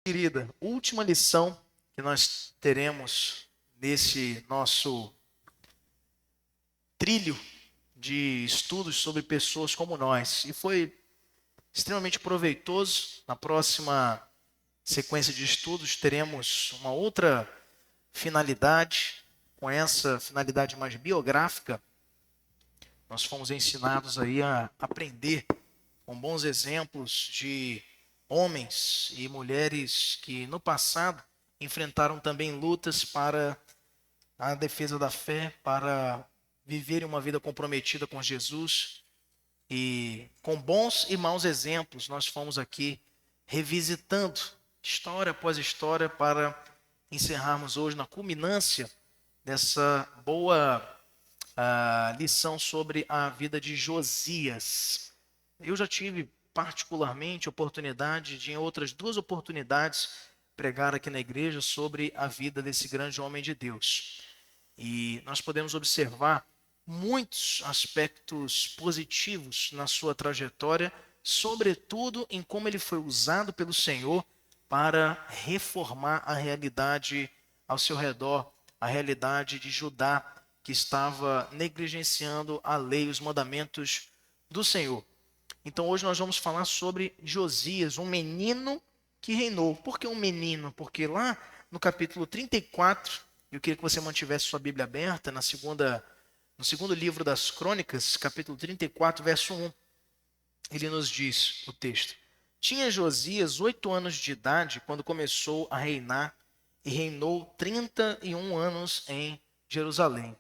Querida, última lição que nós teremos nesse nosso trilho de estudos sobre pessoas como nós. E foi extremamente proveitoso. Na próxima sequência de estudos teremos uma outra finalidade, com essa finalidade mais biográfica. Nós fomos ensinados aí a aprender com bons exemplos de homens e mulheres que no passado enfrentaram também lutas para a defesa da fé, para viverem uma vida comprometida com Jesus. E com bons e maus exemplos, nós fomos aqui revisitando história após história para encerrarmos hoje na culminância dessa boa lição sobre a vida de Josias. Eu já tive particularmente oportunidade de, em outras duas oportunidades, pregar aqui na igreja sobre a vida desse grande homem de Deus. E nós podemos observar muitos aspectos positivos na sua trajetória, sobretudo em como ele foi usado pelo Senhor para reformar a realidade ao seu redor, a realidade de Judá, que estava negligenciando a lei, os mandamentos do Senhor. Então hoje nós vamos falar sobre Josias, um menino que reinou. Por que um menino? Porque lá no capítulo 34, eu queria que você mantivesse sua Bíblia aberta, no segundo livro das Crônicas, capítulo 34, verso 1. Ele nos diz, o texto: Tinha Josias 8 anos de idade quando começou a reinar e reinou 31 anos em Jerusalém.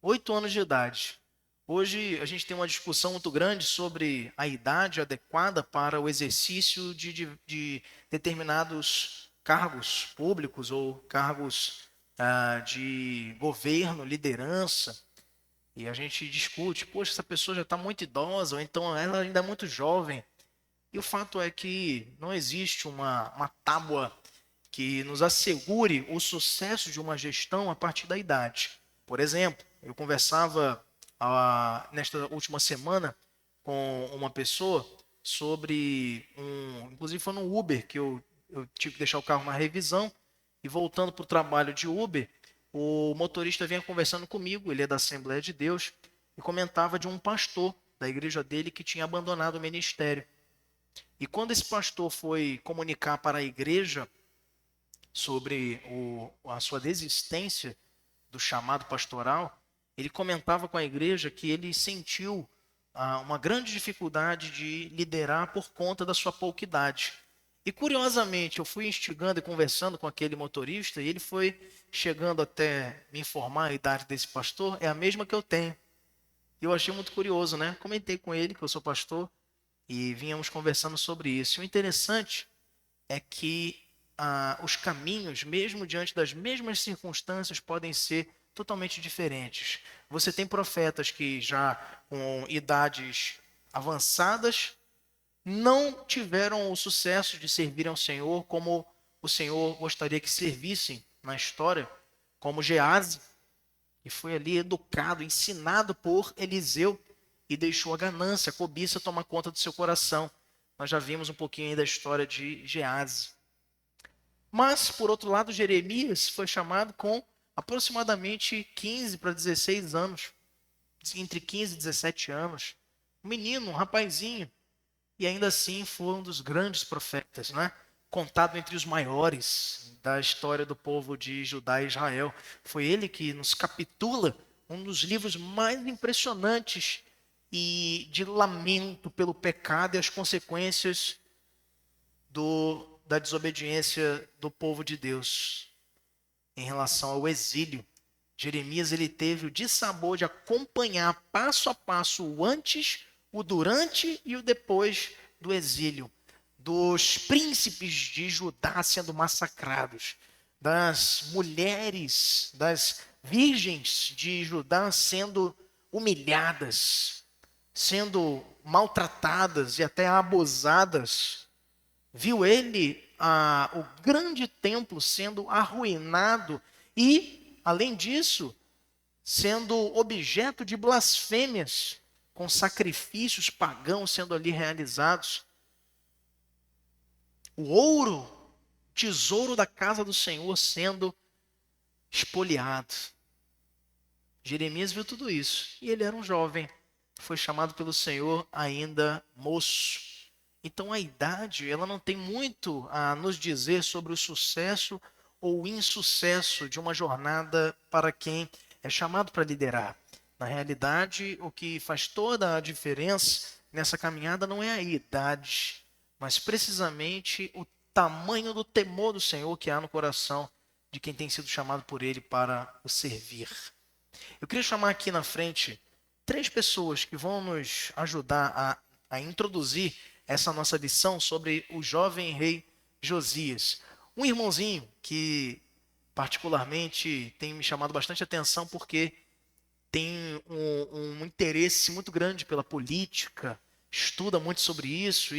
8 anos de idade. Hoje a gente tem uma discussão muito grande sobre a idade adequada para o exercício de determinados cargos públicos ou cargos de governo, liderança. E a gente discute, poxa, essa pessoa já está muito idosa, ou então ela ainda é muito jovem. E o fato é que não existe uma tábua que nos assegure o sucesso de uma gestão a partir da idade. Por exemplo, eu conversava nesta última semana com uma pessoa sobre inclusive foi no Uber que eu tive que deixar o carro na revisão e voltando para o trabalho de Uber, o motorista vinha conversando comigo, ele é da Assembleia de Deus, e comentava de um pastor da igreja dele que tinha abandonado o ministério. E quando esse pastor foi comunicar para a igreja sobre a sua desistência do chamado pastoral, ele comentava com a igreja que ele sentiu uma grande dificuldade de liderar por conta da sua pouca idade. E curiosamente, eu fui instigando e conversando com aquele motorista, e ele foi chegando até me informar a idade desse pastor, é a mesma que eu tenho. E eu achei muito curioso, né? Comentei com ele que eu sou pastor e vínhamos conversando sobre isso. E o interessante é que os caminhos, mesmo diante das mesmas circunstâncias, podem ser totalmente diferentes. Você tem profetas que já com idades avançadas não tiveram o sucesso de servir ao Senhor como o Senhor gostaria que servissem na história, como Geazi, que foi ali educado, ensinado por Eliseu e deixou a ganância, a cobiça tomar conta do seu coração. Nós já vimos um pouquinho aí da história de Geazi. Mas, por outro lado, Jeremias foi chamado com aproximadamente 15 para 16 anos, entre 15 e 17 anos. Um menino, um rapazinho, e ainda assim foi um dos grandes profetas, né? Contado entre os maiores da história do povo de Judá e Israel. Foi ele que nos capitula um dos livros mais impressionantes e de lamento pelo pecado e as consequências da desobediência do povo de Deus em relação ao exílio. Jeremias ele teve o dissabor de acompanhar passo a passo o antes, o durante e o depois do exílio, dos príncipes de Judá sendo massacrados, das mulheres, das virgens de Judá sendo humilhadas, sendo maltratadas e até abusadas. Viu ele o grande templo sendo arruinado e, além disso, sendo objeto de blasfêmias, com sacrifícios pagãos sendo ali realizados. O ouro tesouro da casa do Senhor sendo espoliado. Jeremias viu tudo isso e ele era um jovem, foi chamado pelo Senhor ainda moço. Então a idade, ela não tem muito a nos dizer sobre o sucesso ou o insucesso de uma jornada para quem é chamado para liderar. Na realidade, o que faz toda a diferença nessa caminhada não é a idade, mas precisamente o tamanho do temor do Senhor que há no coração de quem tem sido chamado por Ele para o servir. Eu queria chamar aqui na frente 3 pessoas que vão nos ajudar a introduzir essa nossa lição sobre o jovem rei Josias. Um irmãozinho que particularmente tem me chamado bastante atenção porque tem um interesse muito grande pela política, estuda muito sobre isso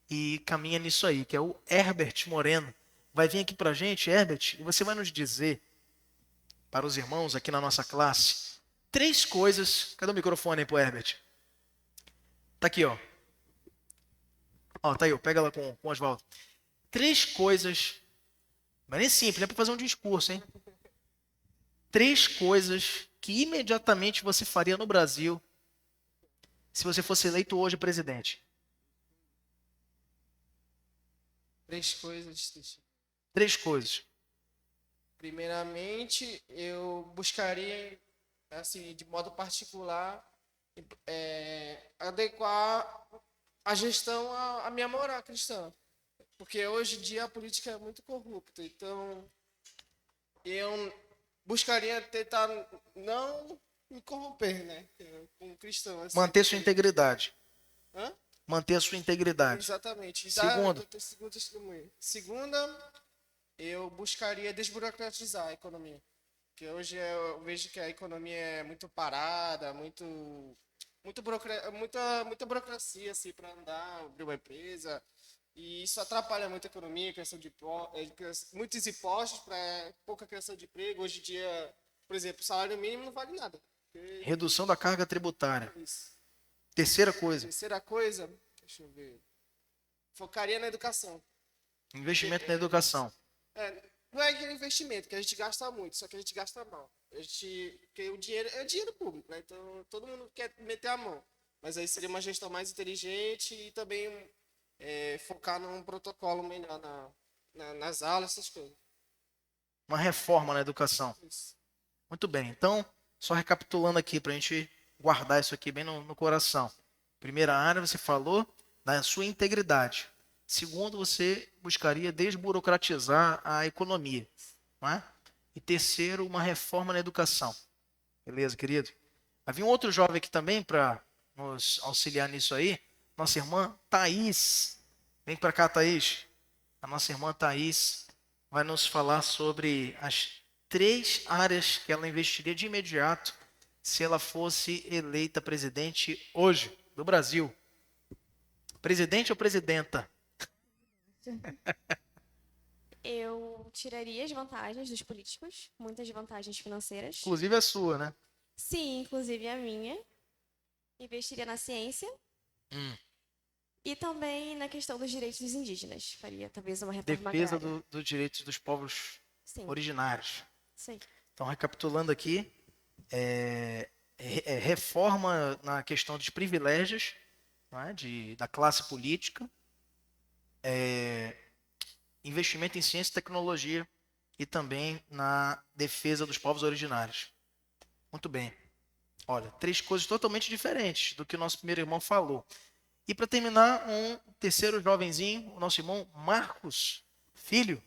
e caminha nisso aí, que é o Herbert Moreno. Vai vir aqui para a gente, Herbert, e você vai nos dizer, para os irmãos aqui na nossa classe, 3 coisas. Cadê o microfone aí pro Herbert? Tá aqui, ó. Ó, tá aí, ó. Pega lá com o Oswaldo. 3 coisas, mas nem simples, não é para fazer um discurso, hein? 3 coisas que imediatamente você faria no Brasil se você fosse eleito hoje presidente. 3 coisas. 3 coisas. Primeiramente, eu buscaria, assim, de modo particular, adequar a gestão à minha moral cristã. Porque hoje em dia a política é muito corrupta. Então, eu buscaria tentar não me corromper, né? Como cristão. Assim, Manter sua integridade. Hã? Manter a sua integridade. Exatamente. Segundo. Segundo testemunho. Segunda, eu buscaria desburocratizar a economia. Porque hoje eu vejo que a economia é muito parada, muita burocracia assim, para andar, abrir uma empresa. E isso atrapalha muito a economia, muitos impostos para pouca criação de emprego. Hoje em dia, por exemplo, o salário mínimo não vale nada. Redução da carga tributária. Isso. Terceira coisa. Terceira coisa, deixa eu ver. Focaria na educação. Investimento na educação. Não é aquele investimento que a gente gasta muito, só que a gente gasta mal. Porque o dinheiro é dinheiro público, né? Então todo mundo quer meter a mão. Mas aí seria uma gestão mais inteligente e também focar num protocolo melhor nas aulas, essas coisas. Uma reforma na educação. Isso. Muito bem. Então, só recapitulando aqui para a gente guardar isso aqui bem no coração. Primeira área, você falou da sua integridade. Segundo, você buscaria desburocratizar a economia. Não é? E terceiro, uma reforma na educação. Beleza, querido? Havia um outro jovem aqui também para nos auxiliar nisso aí. Nossa irmã Thaís. Vem para cá, Thaís. A nossa irmã Thaís vai nos falar sobre as 3 áreas que ela investiria de imediato se ela fosse eleita presidente hoje do Brasil. Presidente ou presidenta? Eu tiraria as vantagens dos políticos, muitas vantagens financeiras. Inclusive a sua, né? Sim, inclusive a minha. Investiria na ciência. E também na questão dos direitos dos indígenas. Faria talvez uma reforma Defesa agrária. dos direitos dos povos Sim, originários. sim. Então, recapitulando aqui, reforma na questão dos privilégios, não é? Da classe política, investimento em ciência e tecnologia e também na defesa dos povos originários. Muito bem. Olha, 3 coisas totalmente diferentes do que o nosso primeiro irmão falou. E para terminar, um terceiro jovenzinho, o nosso irmão Marcos Filho.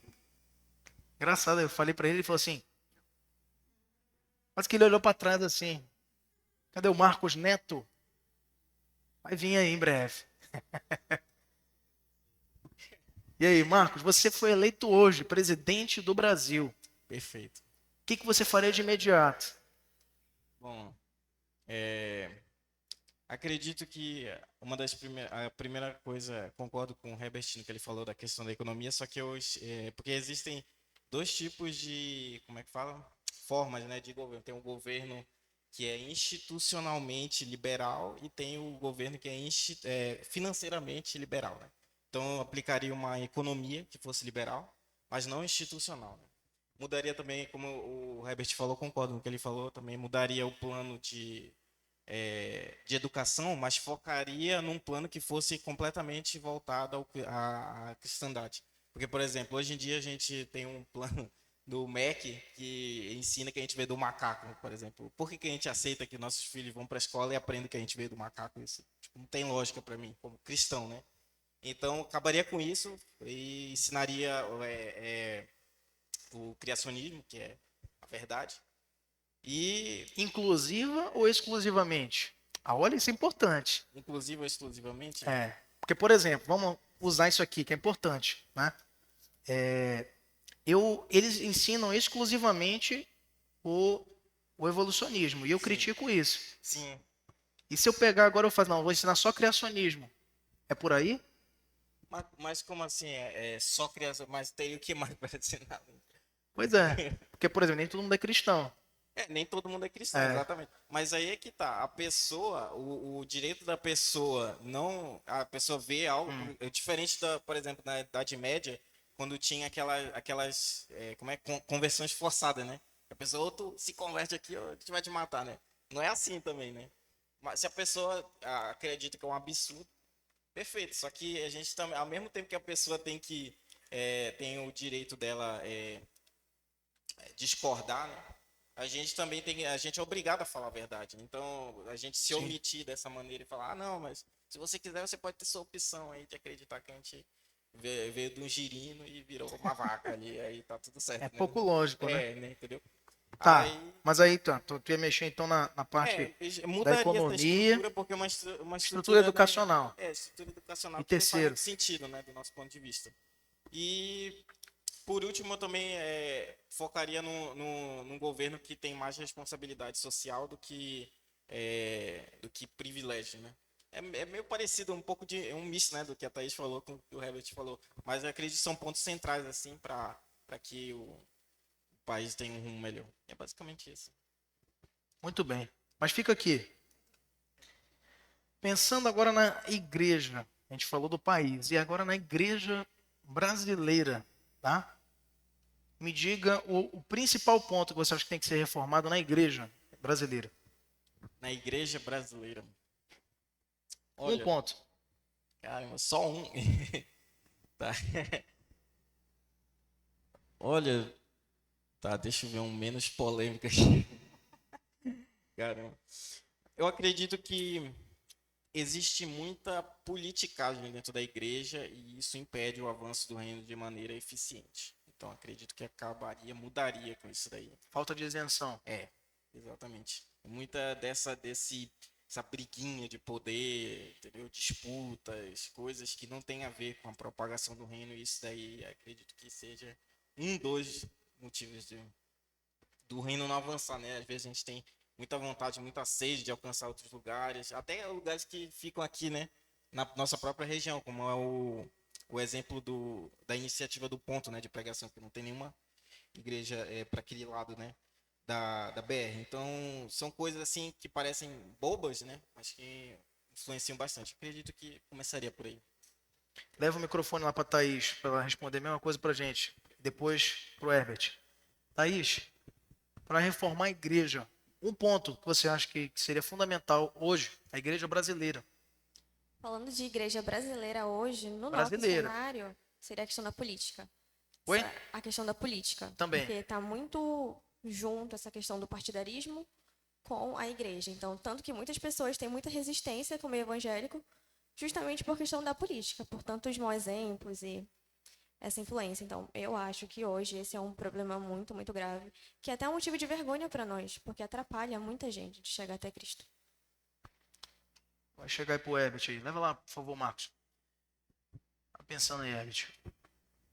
Engraçado, eu falei para ele, ele falou assim, quase que ele olhou para trás assim, cadê o Marcos Neto? Vai vir aí em breve. E aí, Marcos, você foi eleito hoje presidente do Brasil. Perfeito. O que você faria de imediato? Bom, acredito que a primeira coisa, concordo com o Herbertino que ele falou da questão da economia, só que porque existem 2 tipos de, como é que fala? Formas, né, de governo. Tem o governo que é institucionalmente liberal e tem o governo que é financeiramente liberal, né? Então, eu aplicaria uma economia que fosse liberal, mas não institucional, né? Mudaria também, como o Herbert falou, concordo com o que ele falou, também mudaria o plano de educação, mas focaria num plano que fosse completamente voltado à cristandade. Porque, por exemplo, hoje em dia a gente tem um plano do MEC que ensina que a gente veio do macaco, por exemplo. Por que a gente aceita que nossos filhos vão para a escola e aprendem que a gente veio do macaco? Isso tipo, não tem lógica para mim, como cristão, né? Então, acabaria com isso e ensinaria o criacionismo, que é a verdade. E, Inclusiva ou exclusivamente? Ah, olha, isso é importante. inclusive ou exclusivamente, Porque, por exemplo, vamos usar isso aqui, que é importante, né? Eles ensinam exclusivamente o, o evolucionismo, e eu critico isso. sim. E se eu pegar agora e eu falar, não, eu vou ensinar só criacionismo, é por aí? Mas como assim? É só criança, mas tem o que mais para ensinar? Pois é, porque, por exemplo, nem todo mundo é cristão. Nem todo mundo é cristão, É. exatamente. Mas aí é que tá. A pessoa, o direito da pessoa não. A pessoa vê algo. É diferente da, por exemplo, na Idade Média, quando tinha aquelas. Como é? Conversões forçadas, né? A pessoa ou tu se converte aqui ou a gente vai te matar, né? Não é assim também, né? Mas se a pessoa acredita que é um absurdo, perfeito. Só que a gente também, ao mesmo tempo que a pessoa tem o direito dela discordar, né? A gente é obrigado a falar a verdade. Então, a gente se omitir dessa maneira e falar, não, mas se você quiser, você pode ter sua opção aí de acreditar que a gente veio de um girino e virou uma vaca ali, aí tá tudo certo. É né? pouco lógico, né? Né? Entendeu? Tá, Aí, mas aí tá, tu ia mexer então na parte da mudaria essa economia, estrutura, porque é uma estrutura estrutura, né? educacional. Estrutura educacional E que não faz terceiro, muito sentido, né, do nosso ponto de vista. E por último, eu também focaria num governo que tem mais responsabilidade social do que privilégio, né? É meio parecido, um pouco de um misto, né, do que a Thaís falou com o que o Herbert falou, mas eu acredito que são pontos centrais assim para que o país tenha um rumo melhor. É basicamente isso. muito bem. Mas fica aqui, pensando agora na igreja, a gente falou do país, e agora na igreja brasileira, tá? Me diga o principal ponto que você acha que tem que ser reformado na igreja brasileira. Na igreja brasileira. Um Olha, ponto. caramba, só um. Tá. Olha, tá, deixa eu ver um menos polêmico aqui. Caramba. Eu acredito que existe muita politicagem dentro da igreja e isso impede o avanço do reino de maneira eficiente. Então acredito que mudaria com isso daí. Falta de isenção. Exatamente. Muita essa briguinha de poder, entendeu? Disputas, coisas que não tem a ver com a propagação do reino, e isso daí acredito que seja dos motivos do reino não avançar, né? Às vezes a gente tem muita vontade, muita sede de alcançar outros lugares, até lugares que ficam aqui, né? Na nossa própria região, como é o exemplo da iniciativa do Ponto, né? De pregação, que não tem nenhuma igreja para aquele lado, né? Da BR. Então, são coisas assim que parecem bobas, né? Mas que influenciam bastante. Acredito que começaria por aí. Leva o microfone lá para Thaís, para ela responder a mesma coisa para gente. Depois para o Herbert. Thaís, para reformar a igreja, um ponto que você acha que seria fundamental hoje, a igreja brasileira. Falando de igreja brasileira hoje, no nosso Brasileira. cenário, seria a questão da política. Oi? A questão da política. Também. Porque está muito junto essa questão do partidarismo com a igreja. Então, tanto que muitas pessoas têm muita resistência com o meio evangélico, justamente por questão da política, por tantos maus exemplos e essa influência. Então, eu acho que hoje esse é um problema muito, muito grave, que é até um motivo de vergonha para nós, porque atrapalha muita gente de chegar até Cristo. Vai chegar aí pro Herbert aí. Leva lá, por favor, Marcos. Tá pensando aí, Herbert.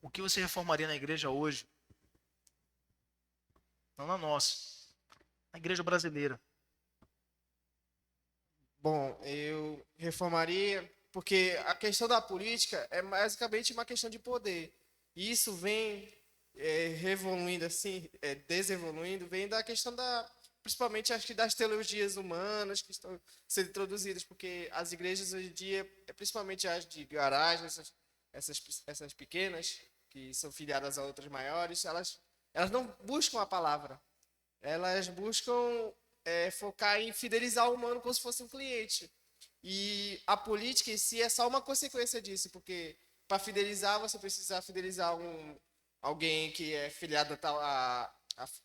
O que você reformaria na igreja hoje? Não na nossa. Na igreja brasileira. Bom, eu reformaria, porque a questão da política é basicamente uma questão de poder. E isso vem revoluindo assim, desevoluindo, vem da questão principalmente acho que das teologias humanas que estão sendo introduzidas, porque as igrejas hoje em dia, principalmente as de garagem, essas pequenas, que são filiadas a outras maiores, elas não buscam a palavra. Elas buscam focar em fidelizar o humano como se fosse um cliente. E a política em si é só uma consequência disso, porque para fidelizar, você precisa fidelizar alguém que é filiado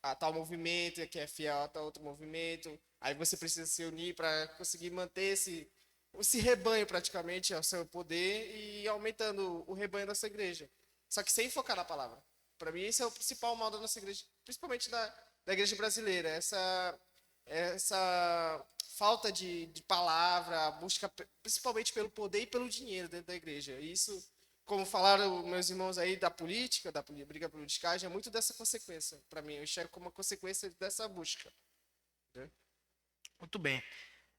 a tal movimento, que é fiel a tal outro movimento. Aí você precisa se unir para conseguir manter esse rebanho praticamente ao seu poder e aumentando o rebanho da sua igreja. Só que sem focar na palavra. Para mim, esse é o principal mal da nossa igreja, principalmente da igreja brasileira. Essa falta de palavra, a busca principalmente pelo poder e pelo dinheiro dentro da igreja. E isso, como falaram meus irmãos aí da política, da briga politicagem, é muito dessa consequência. Para mim, eu enxergo como uma consequência dessa busca. Muito bem.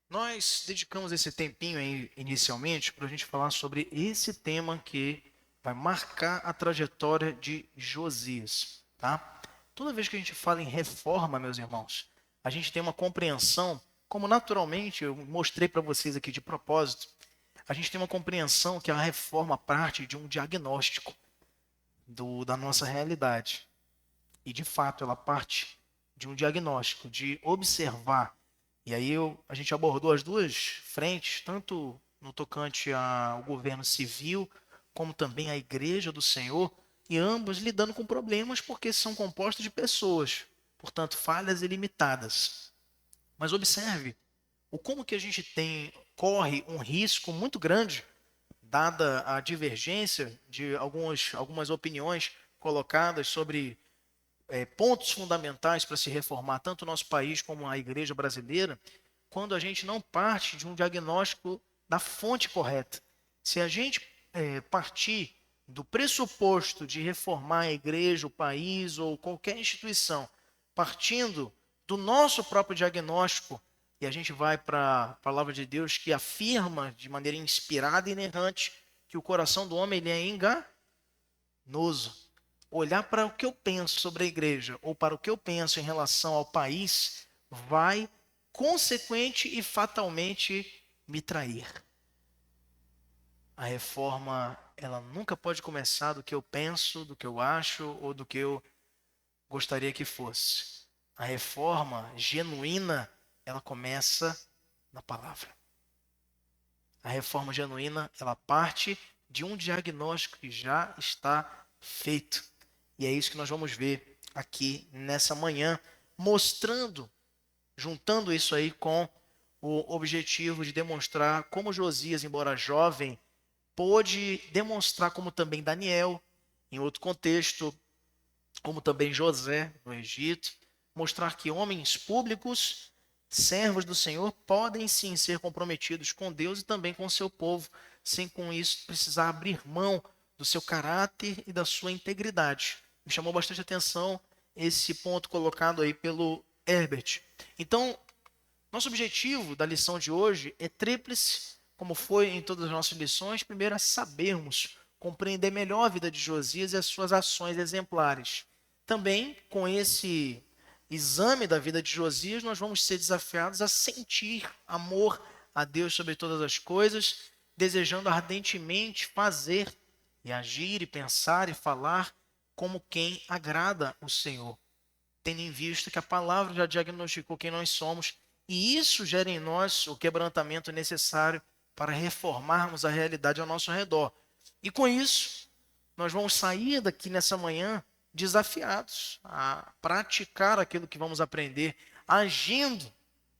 Nós dedicamos esse tempinho aí, inicialmente, para a gente falar sobre esse tema que vai marcar a trajetória de Josias, tá? Toda vez que a gente fala em reforma, meus irmãos, a gente tem uma compreensão, como naturalmente eu mostrei para vocês aqui de propósito, a gente tem uma compreensão que a reforma parte de um diagnóstico da nossa realidade. E, de fato, ela parte de um diagnóstico, de observar. E aí a gente abordou as duas frentes, tanto no tocante ao governo civil, como também à igreja do Senhor, e ambos lidando com problemas porque são compostos de pessoas, portanto, falhas ilimitadas. Mas observe como que a gente corre um risco muito grande, dada a divergência de algumas opiniões colocadas sobre pontos fundamentais para se reformar tanto o nosso país como a igreja brasileira, quando a gente não parte de um diagnóstico da fonte correta. Se a gente partir do pressuposto de reformar a igreja, o país ou qualquer instituição, partindo do nosso próprio diagnóstico, e a gente vai para a palavra de Deus que afirma de maneira inspirada e inerrante que o coração do homem ele é enganoso. Olhar para o que eu penso sobre a igreja ou para o que eu penso em relação ao país vai consequente e fatalmente me trair. A reforma, ela nunca pode começar do que eu penso, do que eu acho ou do que eu gostaria que fosse. A reforma genuína, ela começa na palavra. A reforma genuína, ela parte de um diagnóstico que já está feito. E é isso que nós vamos ver aqui nessa manhã, juntando isso aí com o objetivo de demonstrar como Josias, embora jovem, pôde demonstrar como também Daniel, em outro contexto, como também José, no Egito, mostrar que homens públicos, servos do Senhor, podem sim ser comprometidos com Deus e também com o seu povo, sem com isso precisar abrir mão do seu caráter e da sua integridade. Me chamou bastante atenção esse ponto colocado aí pelo Herbert. Então, nosso objetivo da lição de hoje é tríplice, como foi em todas as nossas lições. Primeiro, é sabermos compreender melhor a vida de Josias e as suas ações exemplares. Também, com esse exame da vida de Josias, nós vamos ser desafiados a sentir amor a Deus sobre todas as coisas, desejando ardentemente fazer e agir e pensar e falar como quem agrada o Senhor, tendo em vista que a palavra já diagnosticou quem nós somos, e isso gera em nós o quebrantamento necessário para reformarmos a realidade ao nosso redor. E com isso, nós vamos sair daqui nessa manhã desafiados a praticar aquilo que vamos aprender, agindo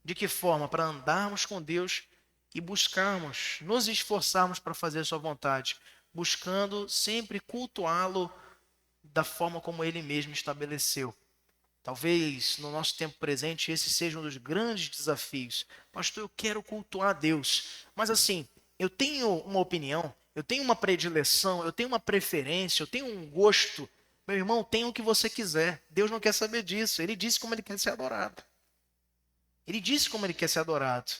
de que forma? Para andarmos com Deus e buscarmos, nos esforçarmos para fazer a sua vontade, buscando sempre cultuá-lo da forma como ele mesmo estabeleceu. Talvez no nosso tempo presente esse seja um dos grandes desafios. Pastor, eu quero cultuar a Deus, mas assim, eu tenho uma opinião, eu tenho uma predileção, eu tenho uma preferência, eu tenho um gosto. Meu irmão, tenha o que você quiser. Deus não quer saber disso. Ele disse como ele quer ser adorado. Ele disse como ele quer ser adorado.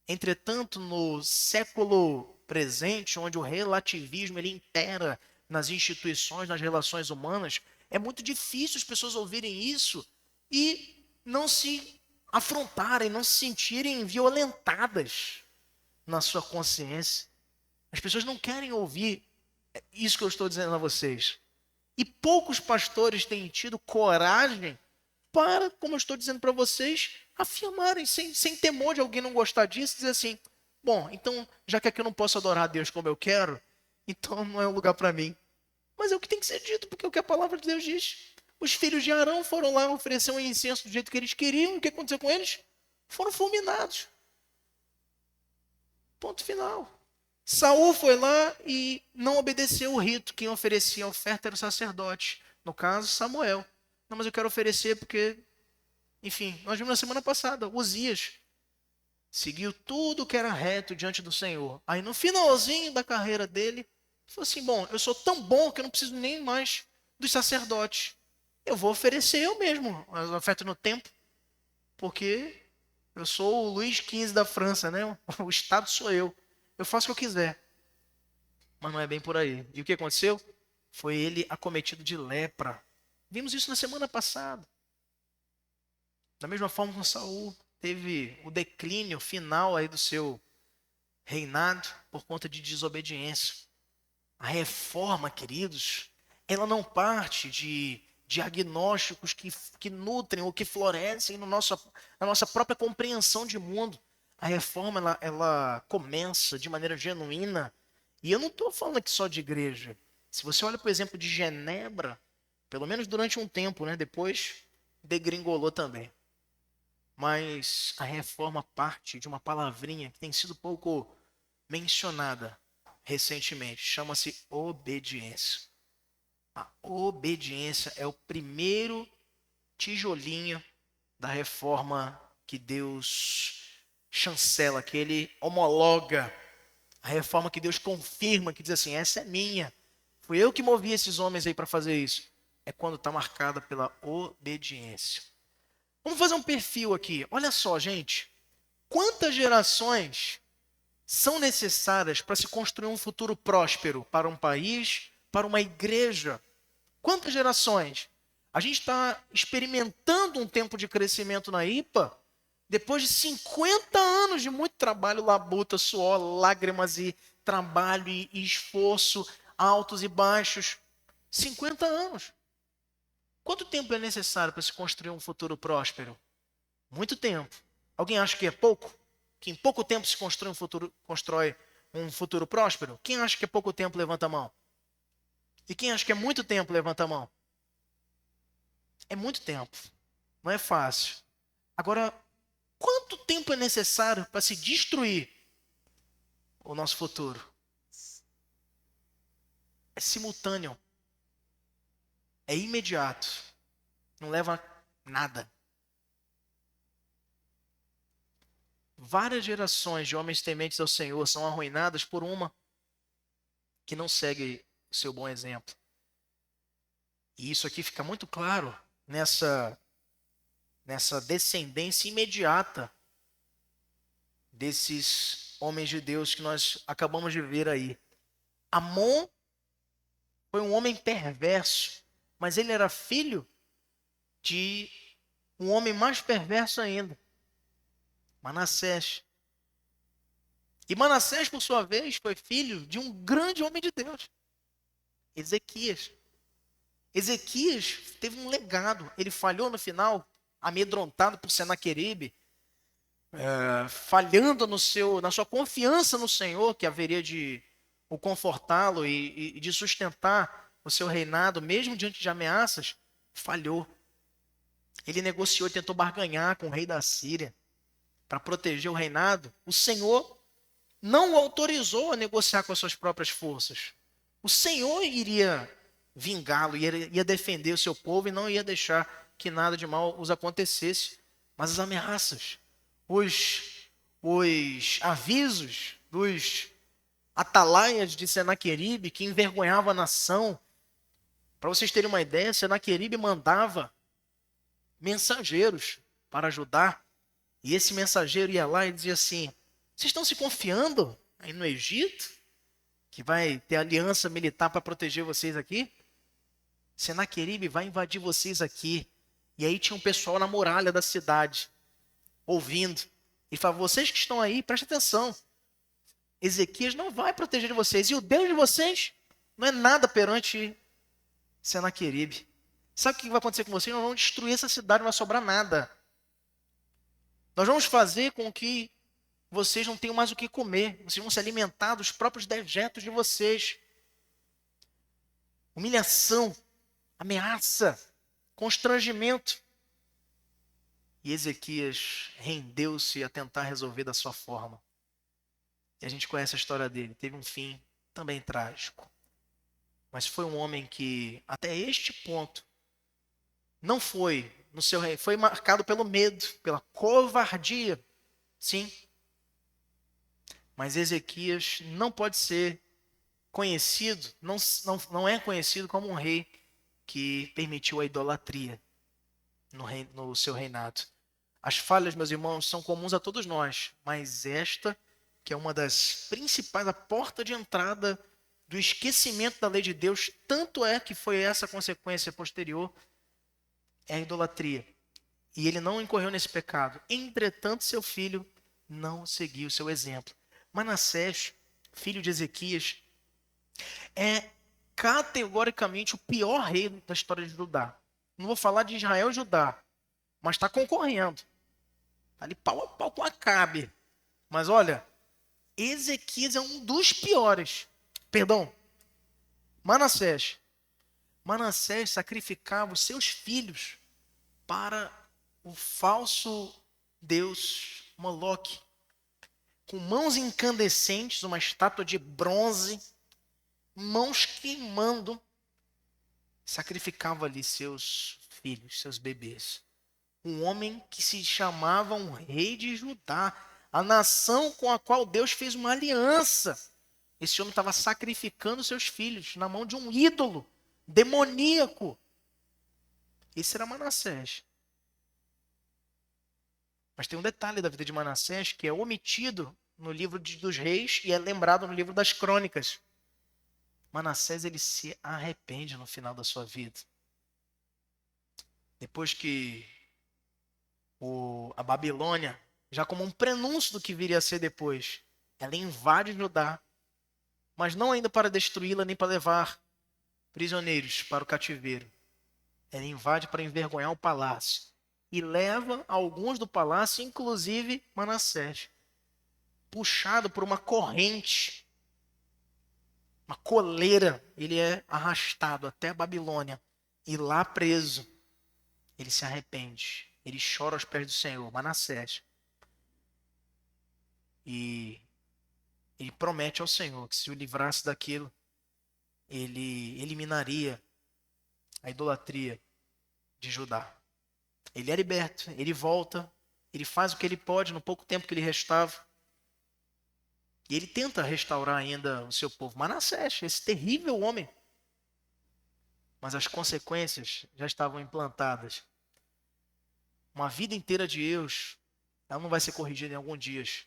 Entretanto, no século presente, onde o relativismo ele impera nas instituições, nas relações humanas, é muito difícil as pessoas ouvirem isso e não se afrontarem, não se sentirem violentadas na sua consciência. As pessoas não querem ouvir isso que eu estou dizendo a vocês. E poucos pastores têm tido coragem para, como eu estou dizendo para vocês, afirmarem sem temor de alguém não gostar disso, dizer assim, bom, então, já que aqui eu não posso adorar a Deus como eu quero, então não é um lugar para mim. Mas é o que tem que ser dito, porque é o que a palavra de Deus diz. Os filhos de Arão foram lá oferecer um incenso do jeito que eles queriam, e o que aconteceu com eles? Foram fulminados. Ponto final. Saul foi lá e não obedeceu o rito. Quem oferecia a oferta era o sacerdote. No caso, Samuel. Não, mas eu quero oferecer porque, enfim, nós vimos na semana passada, Uzias seguiu tudo que era reto diante do Senhor. Aí no finalzinho da carreira dele, falou assim, bom, eu sou tão bom que eu não preciso nem mais dos sacerdotes. Eu vou oferecer eu mesmo as ofertas no templo, porque eu sou o Luís XV da França, né? O Estado sou eu. Eu faço o que eu quiser. Mas não é bem por aí. E o que aconteceu? Foi ele acometido de lepra. Vimos isso na semana passada. Da mesma forma com Saul, teve o declínio final aí do seu reinado por conta de desobediência. A reforma, queridos, ela não parte de diagnósticos que nutrem ou que florescem na nossa própria compreensão de mundo. A reforma, ela começa de maneira genuína. E eu não estou falando aqui só de igreja. Se você olha, por exemplo, de Genebra, pelo menos durante um tempo, né? Depois degringolou também. Mas a reforma parte de uma palavrinha que tem sido pouco mencionada recentemente. Chama-se obediência. A obediência é o primeiro tijolinho da reforma que Deus chancela, que Ele homologa. A reforma que Deus confirma, que diz assim, essa é minha. Fui eu que movi esses homens aí para fazer isso. É quando está marcada pela obediência. Vamos fazer um perfil aqui. Olha só, gente. Quantas gerações são necessárias para se construir um futuro próspero para um país, para uma igreja? Quantas gerações? A gente está experimentando um tempo de crescimento na IPA depois de 50 anos de muito trabalho, labuta, suor, lágrimas e trabalho e esforço, altos e baixos. 50 anos. Quanto tempo é necessário para se construir um futuro próspero? Muito tempo. Alguém acha que é pouco? Que em pouco tempo se constrói um futuro próspero? Quem acha que é pouco tempo, levanta a mão. E quem acha que é muito tempo, levanta a mão. É muito tempo. Não é fácil. Agora, quanto tempo é necessário para se destruir o nosso futuro? É simultâneo. É imediato. Não leva nada. Várias gerações de homens tementes ao Senhor são arruinadas por uma que não segue o seu bom exemplo. E isso aqui fica muito claro nessa descendência imediata desses homens de Deus que nós acabamos de ver aí. Amon foi um homem perverso, mas ele era filho de um homem mais perverso ainda, Manassés. E Manassés, por sua vez, foi filho de um grande homem de Deus, Ezequias. Ezequias teve um legado. Ele falhou no final, amedrontado por Senaqueribe, falhando na sua confiança no Senhor, que haveria de o confortá-lo e de sustentar o seu reinado, mesmo diante de ameaças, falhou. Ele negociou, tentou barganhar com o rei da Síria para proteger o reinado. O Senhor não o autorizou a negociar com as suas próprias forças. O Senhor iria vingá-lo, ia defender o seu povo e não ia deixar que nada de mal os acontecesse. Mas as ameaças, os avisos dos atalaias de Senaqueribe, que envergonhava a nação. Para vocês terem uma ideia, Senaqueribe mandava mensageiros para ajudar. E esse mensageiro ia lá e dizia assim, vocês estão se confiando aí no Egito? Que vai ter aliança militar para proteger vocês aqui? Senaqueribe vai invadir vocês aqui. E aí tinha um pessoal na muralha da cidade, ouvindo. E falava, vocês que estão aí, prestem atenção. Ezequias não vai proteger vocês. E o Deus de vocês não é nada perante Senaqueribe. Sabe o que vai acontecer com vocês? Nós vamos destruir essa cidade, não vai sobrar nada. Nós vamos fazer com que vocês não tenham mais o que comer. Vocês vão se alimentar dos próprios dejetos de vocês. Humilhação, ameaça, constrangimento. E Ezequias rendeu-se a tentar resolver da sua forma. E a gente conhece a história dele. Teve um fim também trágico. Mas foi um homem que, até este ponto, não foi no seu rei, foi marcado pelo medo, pela covardia. Sim. Mas Ezequias não pode ser conhecido, não é conhecido como um rei que permitiu a idolatria no seu reinado. As falhas, meus irmãos, são comuns a todos nós, mas esta, que é uma das principais, a porta de entrada do esquecimento da lei de Deus, tanto é que foi essa a consequência posterior, é a idolatria. E ele não incorreu nesse pecado. Entretanto, seu filho não seguiu seu exemplo. Manassés, filho de Ezequias, é categoricamente o pior rei da história de Judá. Não vou falar de Israel e Judá, mas está concorrendo. Está ali pau a pau com Acabe. Mas olha, Ezequias é um dos piores. Perdão, Manassés. Manassés sacrificava os seus filhos para o falso deus Moloque, com mãos incandescentes, uma estátua de bronze, mãos queimando, sacrificava ali seus filhos, seus bebês. Um homem que se chamava um rei de Judá, a nação com a qual Deus fez uma aliança. Esse homem estava sacrificando seus filhos na mão de um ídolo demoníaco. Esse era Manassés. Mas tem um detalhe da vida de Manassés que é omitido no livro dos reis e é lembrado no livro das crônicas. Manassés, ele se arrepende no final da sua vida. Depois que a Babilônia, já como um prenúncio do que viria a ser depois, ela invade Judá, mas não ainda para destruí-la nem para levar prisioneiros para o cativeiro. Ela invade para envergonhar o palácio e leva alguns do palácio, inclusive Manassés, puxado por uma corrente, uma coleira. Ele é arrastado até a Babilônia e lá preso, ele se arrepende. Ele chora aos pés do Senhor, Manassés. E ele promete ao Senhor que se o livrasse daquilo, ele eliminaria a idolatria de Judá. Ele é liberto, ele volta, ele faz o que ele pode no pouco tempo que lhe restava. E ele tenta restaurar ainda o seu povo. Manassés, esse terrível homem. Mas as consequências já estavam implantadas. Uma vida inteira de erros, ela não vai ser corrigida em alguns dias.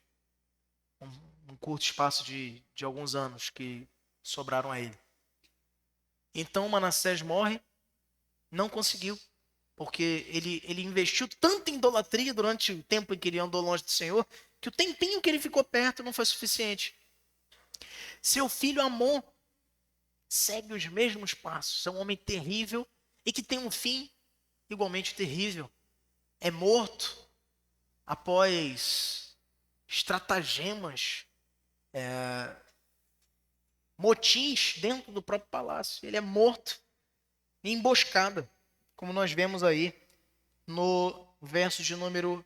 Um curto espaço de alguns anos que sobraram a ele. Então Manassés morre, não conseguiu. Porque ele investiu tanto em idolatria durante o tempo em que ele andou longe do Senhor, que o tempinho que ele ficou perto não foi suficiente. Seu filho Amon segue os mesmos passos. É um homem terrível e que tem um fim igualmente terrível. É morto após estratagemas, motins dentro do próprio palácio. Ele é morto em emboscada, como nós vemos aí no verso de número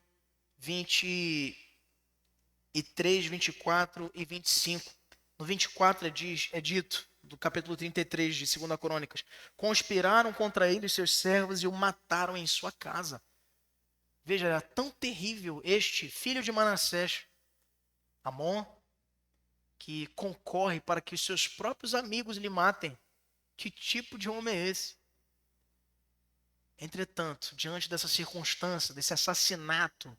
23, 24 e 25. No 24 é dito, do capítulo 33 de 2 Crônicas, conspiraram contra ele os seus servos e o mataram em sua casa. Veja, era tão terrível este filho de Manassés, Amon, que concorre para que os seus próprios amigos lhe matem. Que tipo de homem é esse? Entretanto, diante dessa circunstância, desse assassinato,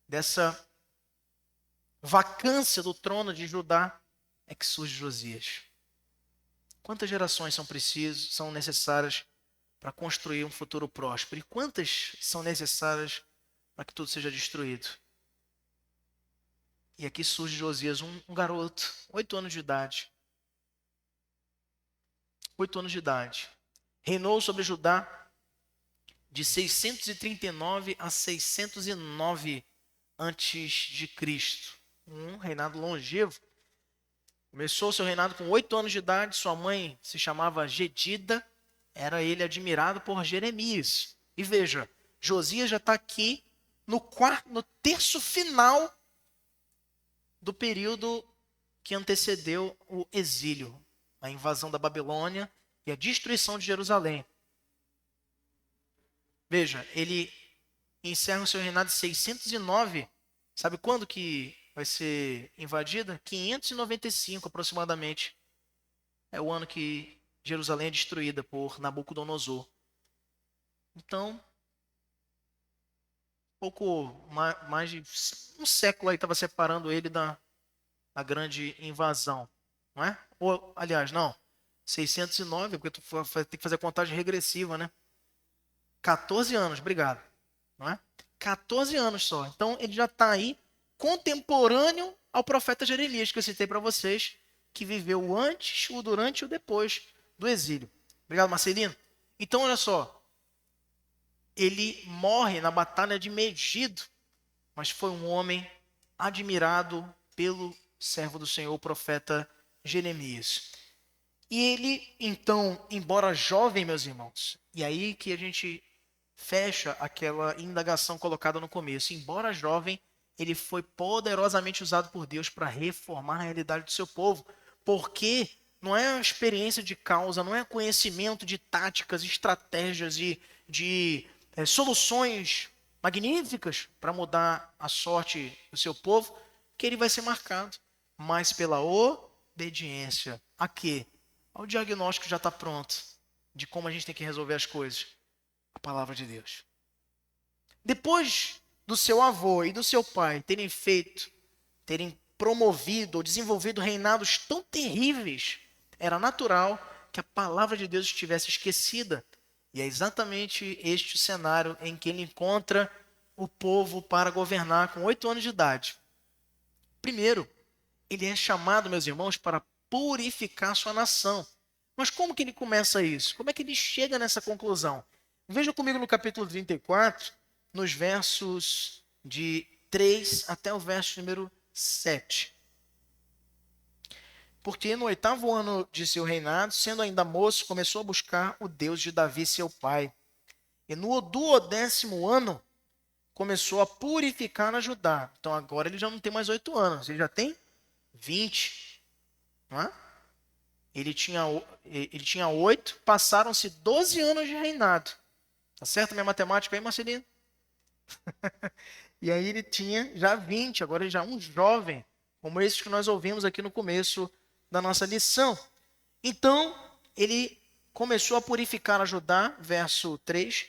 dessa vacância do trono de Judá, é que surge Josias. Quantas gerações são necessárias para construir um futuro próspero? E quantas são necessárias para que tudo seja destruído? E aqui surge Josias, um garoto, 8 anos de idade. 8 anos de idade. reinou sobre Judá de 639 a 609 antes de Cristo. Um reinado longevo. Começou seu reinado com 8 anos de idade. Sua mãe se chamava Gedida. Era ele admirado por Jeremias. E veja, Josias já está aqui no terço final do período que antecedeu o exílio, a invasão da Babilônia e a destruição de Jerusalém. Veja, ele encerra o seu reinado em 609. Sabe quando que vai ser invadida? 595 aproximadamente. É o ano que Jerusalém é destruída por Nabucodonosor. Então, pouco mais de um século aí estava separando ele da grande invasão, não é? Ou, aliás, não, 609, porque tu tem que fazer a contagem regressiva, né? 14 anos, obrigado, não é? 14 anos só. Então, ele já está aí contemporâneo ao profeta Jeremias, que eu citei para vocês, que viveu o antes, o durante e o depois do exílio. Obrigado, Marcelino. Então, olha só. Ele morre na batalha de Megido, mas foi um homem admirado pelo servo do Senhor, o profeta Jeremias. E ele, então, embora jovem, meus irmãos, e aí que a gente fecha aquela indagação colocada no começo, embora jovem, ele foi poderosamente usado por Deus para reformar a realidade do seu povo, porque não é a experiência de causa, não é conhecimento de táticas, estratégias e de soluções magníficas para mudar a sorte do seu povo, que ele vai ser marcado, mas pela obediência. A quê? Ao diagnóstico que já está pronto, de como a gente tem que resolver as coisas. A palavra de Deus. Depois do seu avô e do seu pai terem promovido ou desenvolvido reinados tão terríveis, era natural que a palavra de Deus estivesse esquecida. E é exatamente este o cenário em que ele encontra o povo para governar com 8 anos de idade. Primeiro, ele é chamado, meus irmãos, para purificar sua nação. Mas como que ele começa isso? Como é que ele chega nessa conclusão? Veja comigo no capítulo 34, nos versos de 3 até o verso número 7. Porque no 8º ano de seu reinado, sendo ainda moço, começou a buscar o Deus de Davi, seu pai. E no 12º ano, começou a purificar a Judá. Então agora ele já não tem mais 8 anos, ele já tem 20. Não é? Ele tinha 8, passaram-se 12 anos de reinado. Tá certo minha matemática aí, Marcelino? E aí ele tinha já 20, agora ele já é um jovem, como esses que nós ouvimos aqui no começo da nossa lição. Então, ele começou a purificar a Judá, verso 3,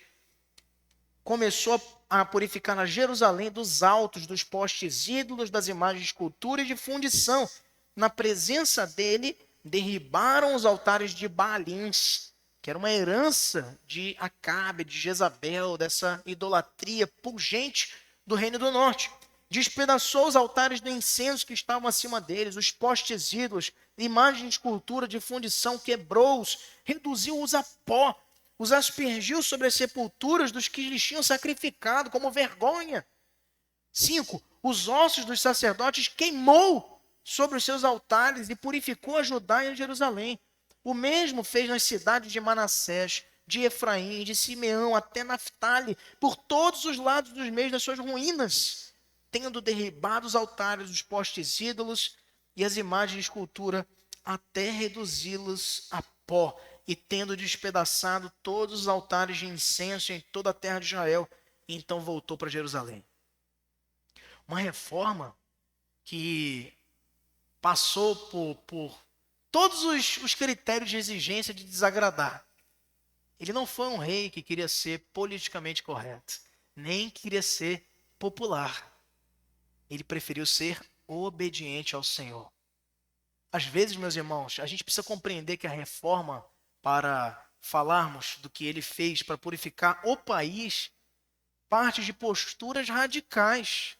começou a purificar a Jerusalém dos altos, dos postes ídolos, das imagens de escultura e de fundição. Na presença dele, derribaram os altares de Baalins, que era uma herança de Acabe, de Jezabel, dessa idolatria pungente do Reino do Norte. Despedaçou os altares do incenso que estavam acima deles, os postes ídolos, imagens de escultura, de fundição, quebrou-os, reduziu-os a pó, os aspergiu sobre as sepulturas dos que lhes tinham sacrificado como vergonha. 5. Os ossos dos sacerdotes queimou sobre os seus altares e purificou a Judá e a Jerusalém. O mesmo fez nas cidades de Manassés, de Efraim, de Simeão, até Naftali, por todos os lados dos meios das suas ruínas, tendo derribado os altares, os postes ídolos e as imagens de escultura, até reduzi-los a pó, e tendo despedaçado todos os altares de incenso em toda a terra de Israel, e então voltou para Jerusalém. Uma reforma que passou por todos os critérios de exigência de desagradar. Ele não foi um rei que queria ser politicamente correto, nem queria ser popular. Ele preferiu ser obediente ao Senhor. Às vezes, meus irmãos, a gente precisa compreender que a reforma, para falarmos do que ele fez para purificar o país, parte de posturas radicais.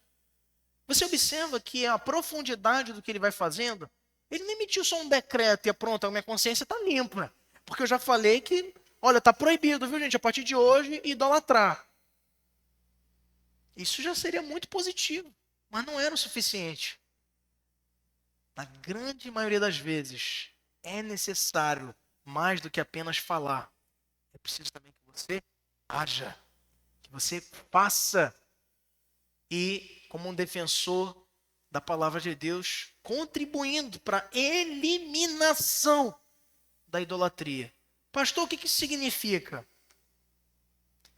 Você observa que a profundidade do que ele vai fazendo, ele não emitiu só um decreto e pronto, a minha consciência está limpa. Porque eu já falei que Olha, está proibido, viu, gente, a partir de hoje, idolatrar. Isso já seria muito positivo, mas não era o suficiente. Na grande maioria das vezes, é necessário mais do que apenas falar. É preciso também que você haja, que você faça. E, como um defensor da palavra de Deus, contribuindo para a eliminação da idolatria. Pastor, o que isso significa?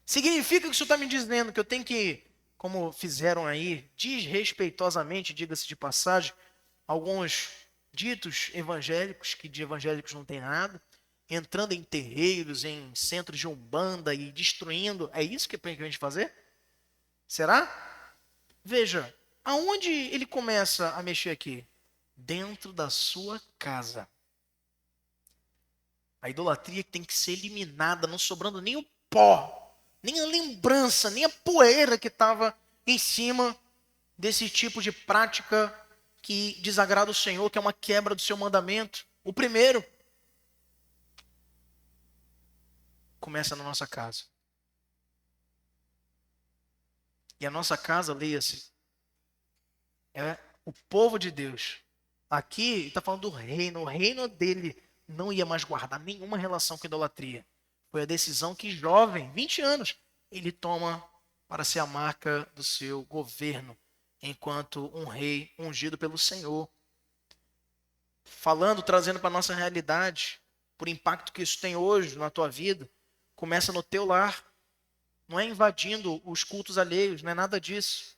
Significa que o senhor está me dizendo que eu tenho que, como fizeram aí, desrespeitosamente, diga-se de passagem, alguns ditos evangélicos, que de evangélicos não tem nada, entrando em terreiros, em centros de umbanda e destruindo. É isso que a gente fazer? Será? Veja, aonde ele começa a mexer aqui? Dentro da sua casa. A idolatria tem que ser eliminada, não sobrando nem o pó, nem a lembrança, nem a poeira que estava em cima desse tipo de prática que desagrada o Senhor, que é uma quebra do seu mandamento. O primeiro começa na nossa casa. E a nossa casa, leia-se, é o povo de Deus. Aqui está falando do reino. O reino dele não ia mais guardar nenhuma relação com idolatria. Foi a decisão que jovem, 20 anos, ele toma para ser a marca do seu governo, enquanto um rei ungido pelo Senhor. Falando, trazendo para a nossa realidade, por impacto que isso tem hoje na tua vida, começa no teu lar. Não é invadindo os cultos alheios, não é nada disso.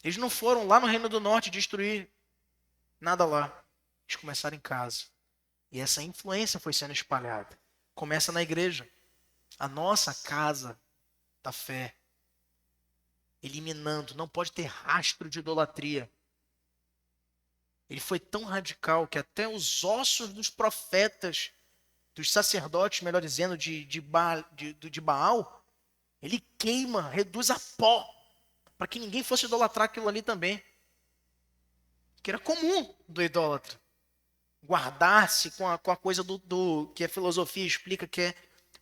Eles não foram lá no Reino do Norte destruir nada lá. Eles começaram em casa. E essa influência foi sendo espalhada. Começa na igreja. A nossa casa da fé. Eliminando. Não pode ter rastro de idolatria. Ele foi tão radical que até os ossos dos profetas, dos sacerdotes, melhor dizendo, de Baal, ele queima, reduz a pó, para que ninguém fosse idolatrar aquilo ali também. Que era comum do idólatra. Guardar-se com a coisa do que a filosofia explica, que é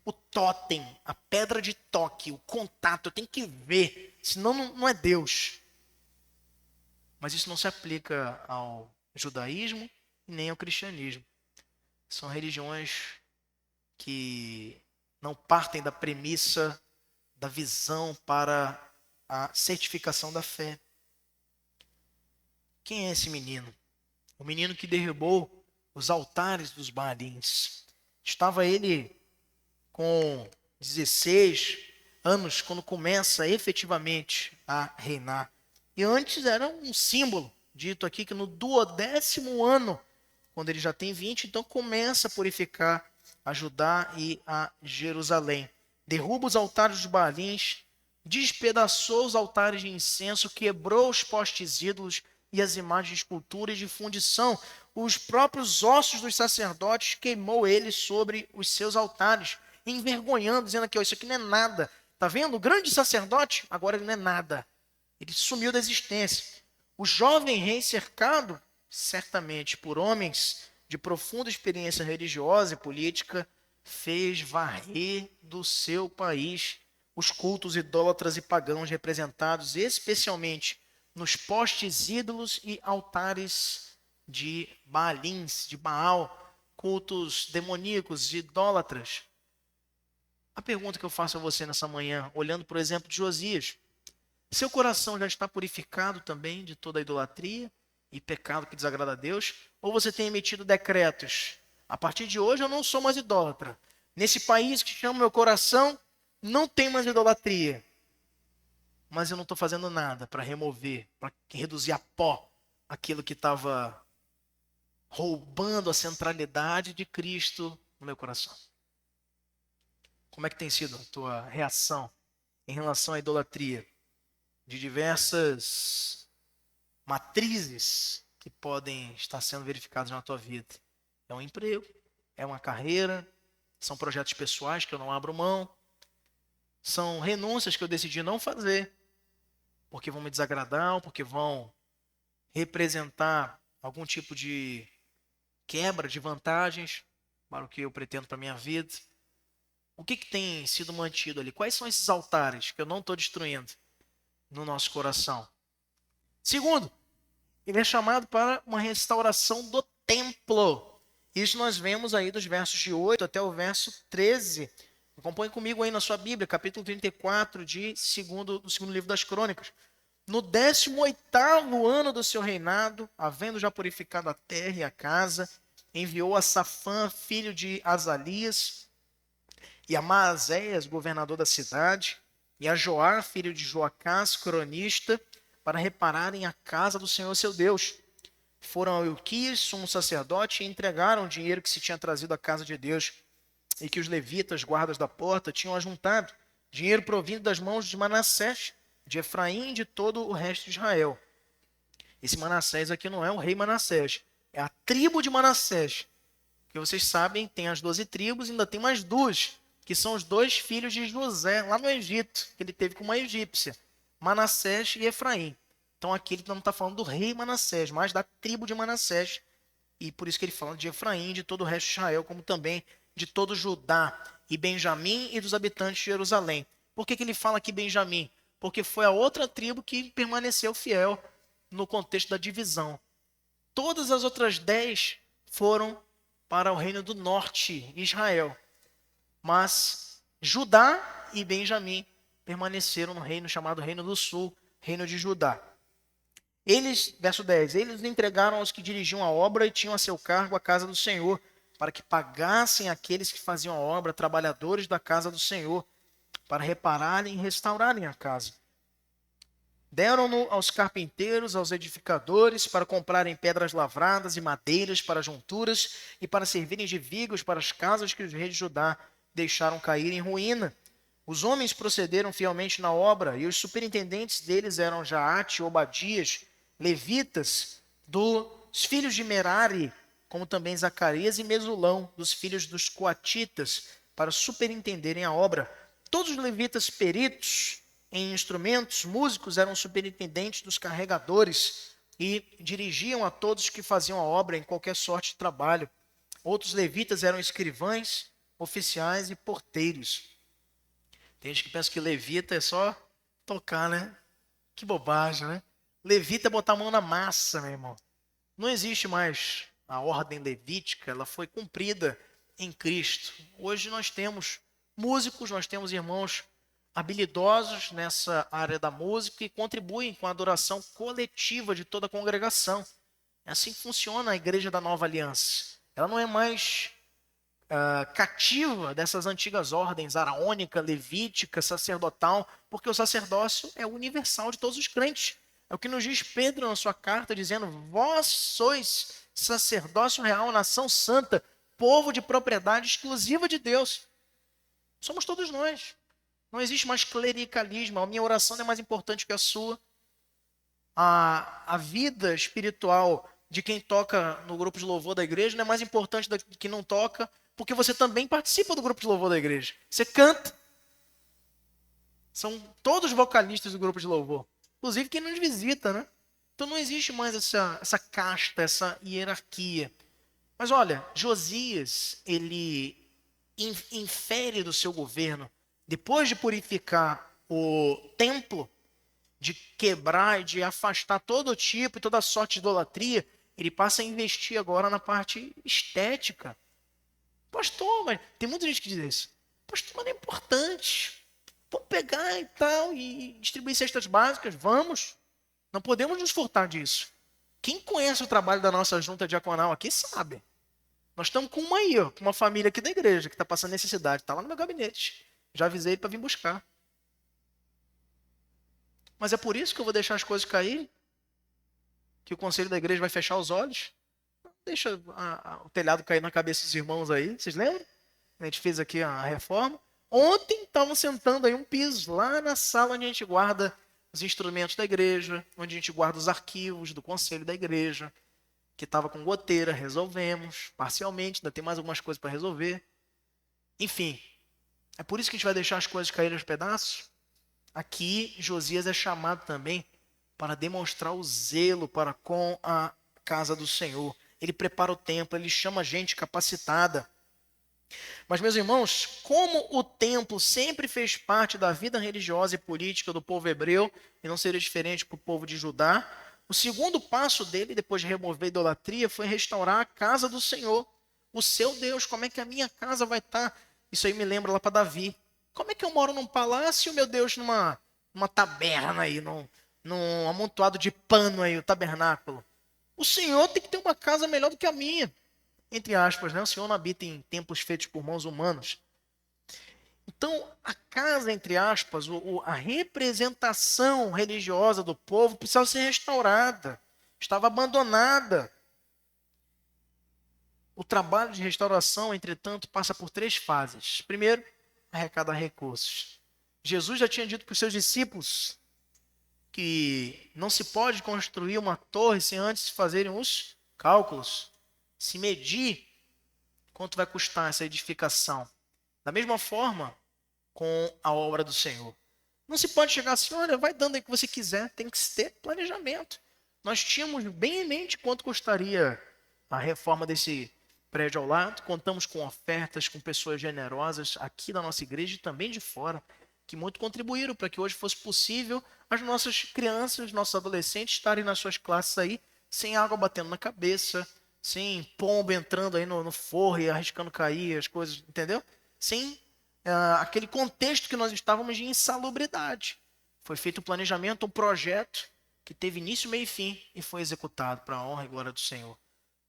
o totem, a pedra de toque, o contato. Eu tenho que ver, senão não é Deus. Mas isso não se aplica ao judaísmo e nem ao cristianismo. São religiões que não partem da premissa da visão para a certificação da fé. Quem é esse menino? O menino que derrubou os altares dos Baalins. Estava ele com 16 anos quando começa efetivamente a reinar. E antes era um símbolo, dito aqui que no 12º ano, quando ele já tem 20, então começa a purificar a Judá e a Jerusalém. Derruba os altares dos Baalins, despedaçou os altares de incenso, quebrou os postes ídolos e as imagens de escultura e de fundição. Os próprios ossos dos sacerdotes queimou ele sobre os seus altares, envergonhando, dizendo aqui, isso aqui não é nada. Está vendo? O grande sacerdote, agora ele não é nada. Ele sumiu da existência. O jovem rei, cercado, certamente por homens de profunda experiência religiosa e política, fez varrer do seu país os cultos idólatras e pagãos representados especialmente nos postes ídolos e altares de Baalins, de Baal, cultos demoníacos, idólatras. A pergunta que eu faço a você nessa manhã, olhando por exemplo de Josias, seu coração já está purificado também de toda a idolatria e pecado que desagrada a Deus? Ou você tem emitido decretos? A partir de hoje eu não sou mais idólatra. Nesse país que chama meu coração, não tem mais idolatria. Mas eu não estou fazendo nada para remover, para reduzir a pó aquilo que estava roubando a centralidade de Cristo no meu coração. Como é que tem sido a tua reação em relação à idolatria? De diversas matrizes que podem estar sendo verificadas na tua vida. É um emprego, é uma carreira, são projetos pessoais que eu não abro mão, são renúncias que eu decidi não fazer, porque vão me desagradar, ou porque vão representar algum tipo de quebra de vantagens para o que eu pretendo para a minha vida. O que tem sido mantido ali? Quais são esses altares que eu não estou destruindo no nosso coração? Segundo, ele é chamado para uma restauração do templo. Isso nós vemos aí dos versos de 8 até o verso 13. Acompanhe comigo aí na sua Bíblia, capítulo 34 do segundo livro das Crônicas. No 18º ano do seu reinado, havendo já purificado a terra e a casa, enviou a Safã, filho de Azalias, e a Maazéias, governador da cidade, e a Joar, filho de Joacás, cronista, para repararem a casa do Senhor seu Deus. Foram a Ilquias, sumo sacerdote, e entregaram o dinheiro que se tinha trazido à casa de Deus, e que os levitas, guardas da porta, tinham ajuntado, dinheiro provindo das mãos de Manassés, de Efraim e de todo o resto de Israel. Esse Manassés aqui não é o rei Manassés, é a tribo de Manassés. Que vocês sabem, tem as 12 tribos, ainda tem mais duas, que são os 2 filhos de José, lá no Egito, que ele teve com uma egípcia, Manassés e Efraim. Então aqui ele não está falando do rei Manassés, mas da tribo de Manassés. E por isso que ele fala de Efraim e de todo o resto de Israel, como também de todo Judá e Benjamim e dos habitantes de Jerusalém. Por que ele fala aqui Benjamim? Porque foi a outra tribo que permaneceu fiel no contexto da divisão. Todas as outras 10 foram para o reino do norte, Israel. Mas Judá e Benjamim permaneceram no reino chamado Reino do Sul, Reino de Judá. Eles, verso 10, eles entregaram aos que dirigiam a obra e tinham a seu cargo a casa do Senhor, para que pagassem aqueles que faziam a obra, trabalhadores da casa do Senhor, para repararem e restaurarem a casa. Deram-no aos carpinteiros, aos edificadores, para comprarem pedras lavradas e madeiras para junturas e para servirem de vigos para as casas que os reis de Judá deixaram cair em ruína. Os homens procederam fielmente na obra, e os superintendentes deles eram Jaate, Obadias, levitas, dos filhos de Merari, como também Zacarias e Mesulão, dos filhos dos coatitas, para superintenderem a obra. Todos os levitas peritos em instrumentos, músicos, eram superintendentes dos carregadores e dirigiam a todos que faziam a obra em qualquer sorte de trabalho. Outros levitas eram escrivães, oficiais e porteiros. Tem gente que pensa que levita é só tocar, né? Que bobagem, né? Levita é botar a mão na massa, meu irmão. Não existe mais a ordem levítica, ela foi cumprida em Cristo. Hoje nós temos músicos, nós temos irmãos habilidosos nessa área da música e contribuem com a adoração coletiva de toda a congregação. É assim que funciona a igreja da Nova Aliança. Ela não é mais cativa dessas antigas ordens araônica, levítica, sacerdotal, porque o sacerdócio é universal de todos os crentes. É o que nos diz Pedro na sua carta, dizendo: vós sois sacerdócio real, nação santa, povo de propriedade exclusiva de Deus. Somos todos nós. Não existe mais clericalismo. A minha oração não é mais importante que a sua. A vida espiritual de quem toca no grupo de louvor da igreja não é mais importante do que não toca, porque você também participa do grupo de louvor da igreja. Você canta. São todos vocalistas do grupo de louvor. Inclusive quem nos visita, né? Então não existe mais essa casta, essa hierarquia. Mas olha, Josias, ele infere do seu governo, depois de purificar o templo, de quebrar e de afastar todo tipo e toda sorte de idolatria, ele passa a investir agora na parte estética. Pastor, mas tem muita gente que diz isso. Pastor, mas não é importante. Vamos pegar e tal e distribuir cestas básicas, vamos. Não podemos nos furtar disso. Quem conhece o trabalho da nossa junta diaconal aqui sabe. Nós estamos com uma aí, ó, com uma família aqui da igreja que está passando necessidade. Está lá no meu gabinete. Já avisei ele para vir buscar. Mas é por isso que eu vou deixar as coisas cair? Que o conselho da igreja vai fechar os olhos? Deixa o telhado cair na cabeça dos irmãos aí. Vocês lembram? A gente fez aqui a reforma. Ontem estavam sentando aí um piso lá na sala onde a gente guarda os instrumentos da igreja, onde a gente guarda os arquivos do conselho da igreja, que estava com goteira, resolvemos parcialmente, ainda tem mais algumas coisas para resolver. Enfim, é por isso que a gente vai deixar as coisas caírem aos pedaços. Aqui, Josias é chamado também para demonstrar o zelo para com a casa do Senhor. Ele prepara o templo, ele chama gente capacitada. Mas, meus irmãos, como o templo sempre fez parte da vida religiosa e política do povo hebreu, e não seria diferente para o povo de Judá, o segundo passo dele, depois de remover a idolatria, foi restaurar a casa do Senhor, o seu Deus. Como é que a minha casa vai estar? Isso aí me lembra lá para Davi. Como é que eu moro num palácio, meu Deus, numa taberna aí, num amontoado de pano aí, o tabernáculo? O Senhor tem que ter uma casa melhor do que a minha. Entre aspas, né? O Senhor não habita em templos feitos por mãos humanas. Então, a casa, entre aspas, a representação religiosa do povo precisava ser restaurada. Estava abandonada. O trabalho de restauração, entretanto, passa por 3 fases. Primeiro, arrecadar recursos. Jesus já tinha dito para os seus discípulos que não se pode construir uma torre sem antes fazerem os cálculos, se medir quanto vai custar essa edificação. Da mesma forma, com a obra do Senhor. Não se pode chegar assim, olha, vai dando aí o que você quiser, tem que ter planejamento. Nós tínhamos bem em mente quanto custaria a reforma desse prédio ao lado, contamos com ofertas, com pessoas generosas aqui da nossa igreja e também de fora, que muito contribuíram para que hoje fosse possível as nossas crianças, nossos adolescentes estarem nas suas classes aí, sem água batendo na cabeça, sem pombo entrando aí no forro e arriscando cair as coisas, entendeu? Sem aquele contexto que nós estávamos de insalubridade. Foi feito um planejamento, um projeto que teve início, meio e fim e foi executado para a honra e glória do Senhor.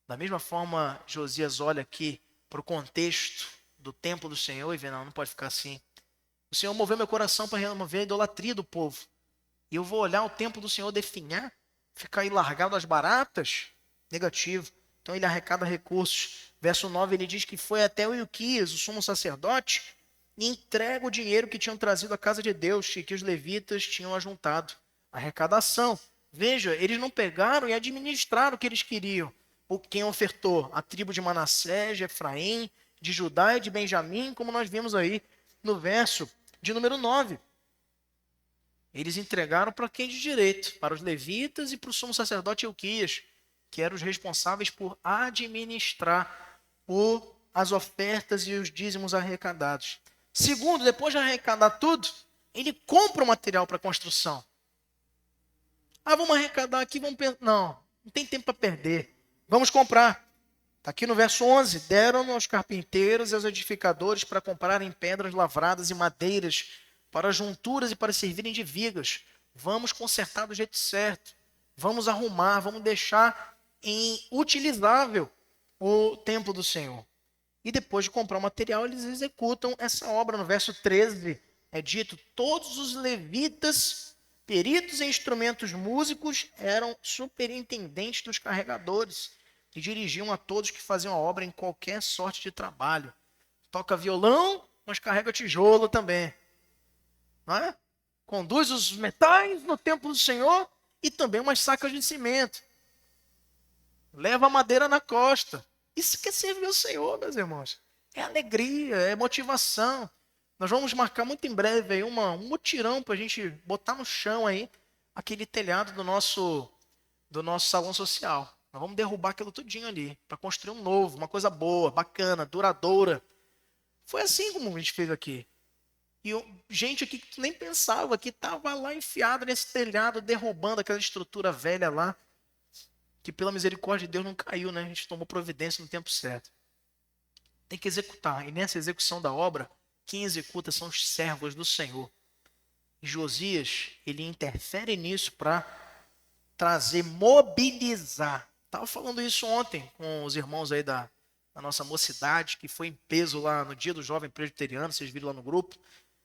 Da mesma forma, Josias olha aqui para o contexto do templo do Senhor e vê, não pode ficar assim. O Senhor moveu meu coração para remover a idolatria do povo. E eu vou olhar o templo do Senhor definhar, ficar aí largado às baratas? Negativo. Então ele arrecada recursos. Verso 9 ele diz que foi até o Ilquias, o sumo sacerdote, e entrega o dinheiro que tinham trazido à casa de Deus e que os levitas tinham ajuntado. Arrecadação. Veja, eles não pegaram e administraram o que eles queriam. Quem ofertou? A tribo de Manassés, de Efraim, de Judá e de Benjamim, como nós vimos aí no verso de número 9. Eles entregaram para quem de direito? Para os levitas e para o sumo sacerdote Ilquias, que eram os responsáveis por administrar as ofertas e os dízimos arrecadados. Segundo, depois de arrecadar tudo, ele compra o material para a construção. Vamos arrecadar aqui, vamos pensar. Não tem tempo para perder. Vamos comprar. Está aqui no verso 11. Deram aos carpinteiros e aos edificadores para comprarem pedras lavradas e madeiras para junturas e para servirem de vigas. Vamos consertar do jeito certo. Vamos arrumar, vamos deixar utilizável o templo do Senhor. E depois de comprar o material, eles executam essa obra. No verso 13 é dito, todos os levitas, peritos em instrumentos músicos, eram superintendentes dos carregadores e dirigiam a todos que faziam a obra em qualquer sorte de trabalho. Toca violão, mas carrega tijolo também. Não é? Conduz os metais no templo do Senhor e também umas sacas de cimento. Leva a madeira na costa. Isso que é servir o Senhor, meus irmãos. É alegria, é motivação. Nós vamos marcar muito em breve aí um mutirão para a gente botar no chão aí aquele telhado do nosso salão social. Nós vamos derrubar aquilo tudinho ali para construir um novo, uma coisa boa, bacana, duradoura. Foi assim como a gente fez aqui. E gente aqui que nem pensava, que estava lá enfiado nesse telhado, derrubando aquela estrutura velha lá, que pela misericórdia de Deus não caiu, né? A gente tomou providência no tempo certo. Tem que executar. E nessa execução da obra, quem executa são os servos do Senhor. E Josias, ele interfere nisso para trazer, mobilizar. Estava falando isso ontem com os irmãos aí da nossa mocidade, que foi em peso lá no dia do jovem presbiteriano, vocês viram lá no grupo.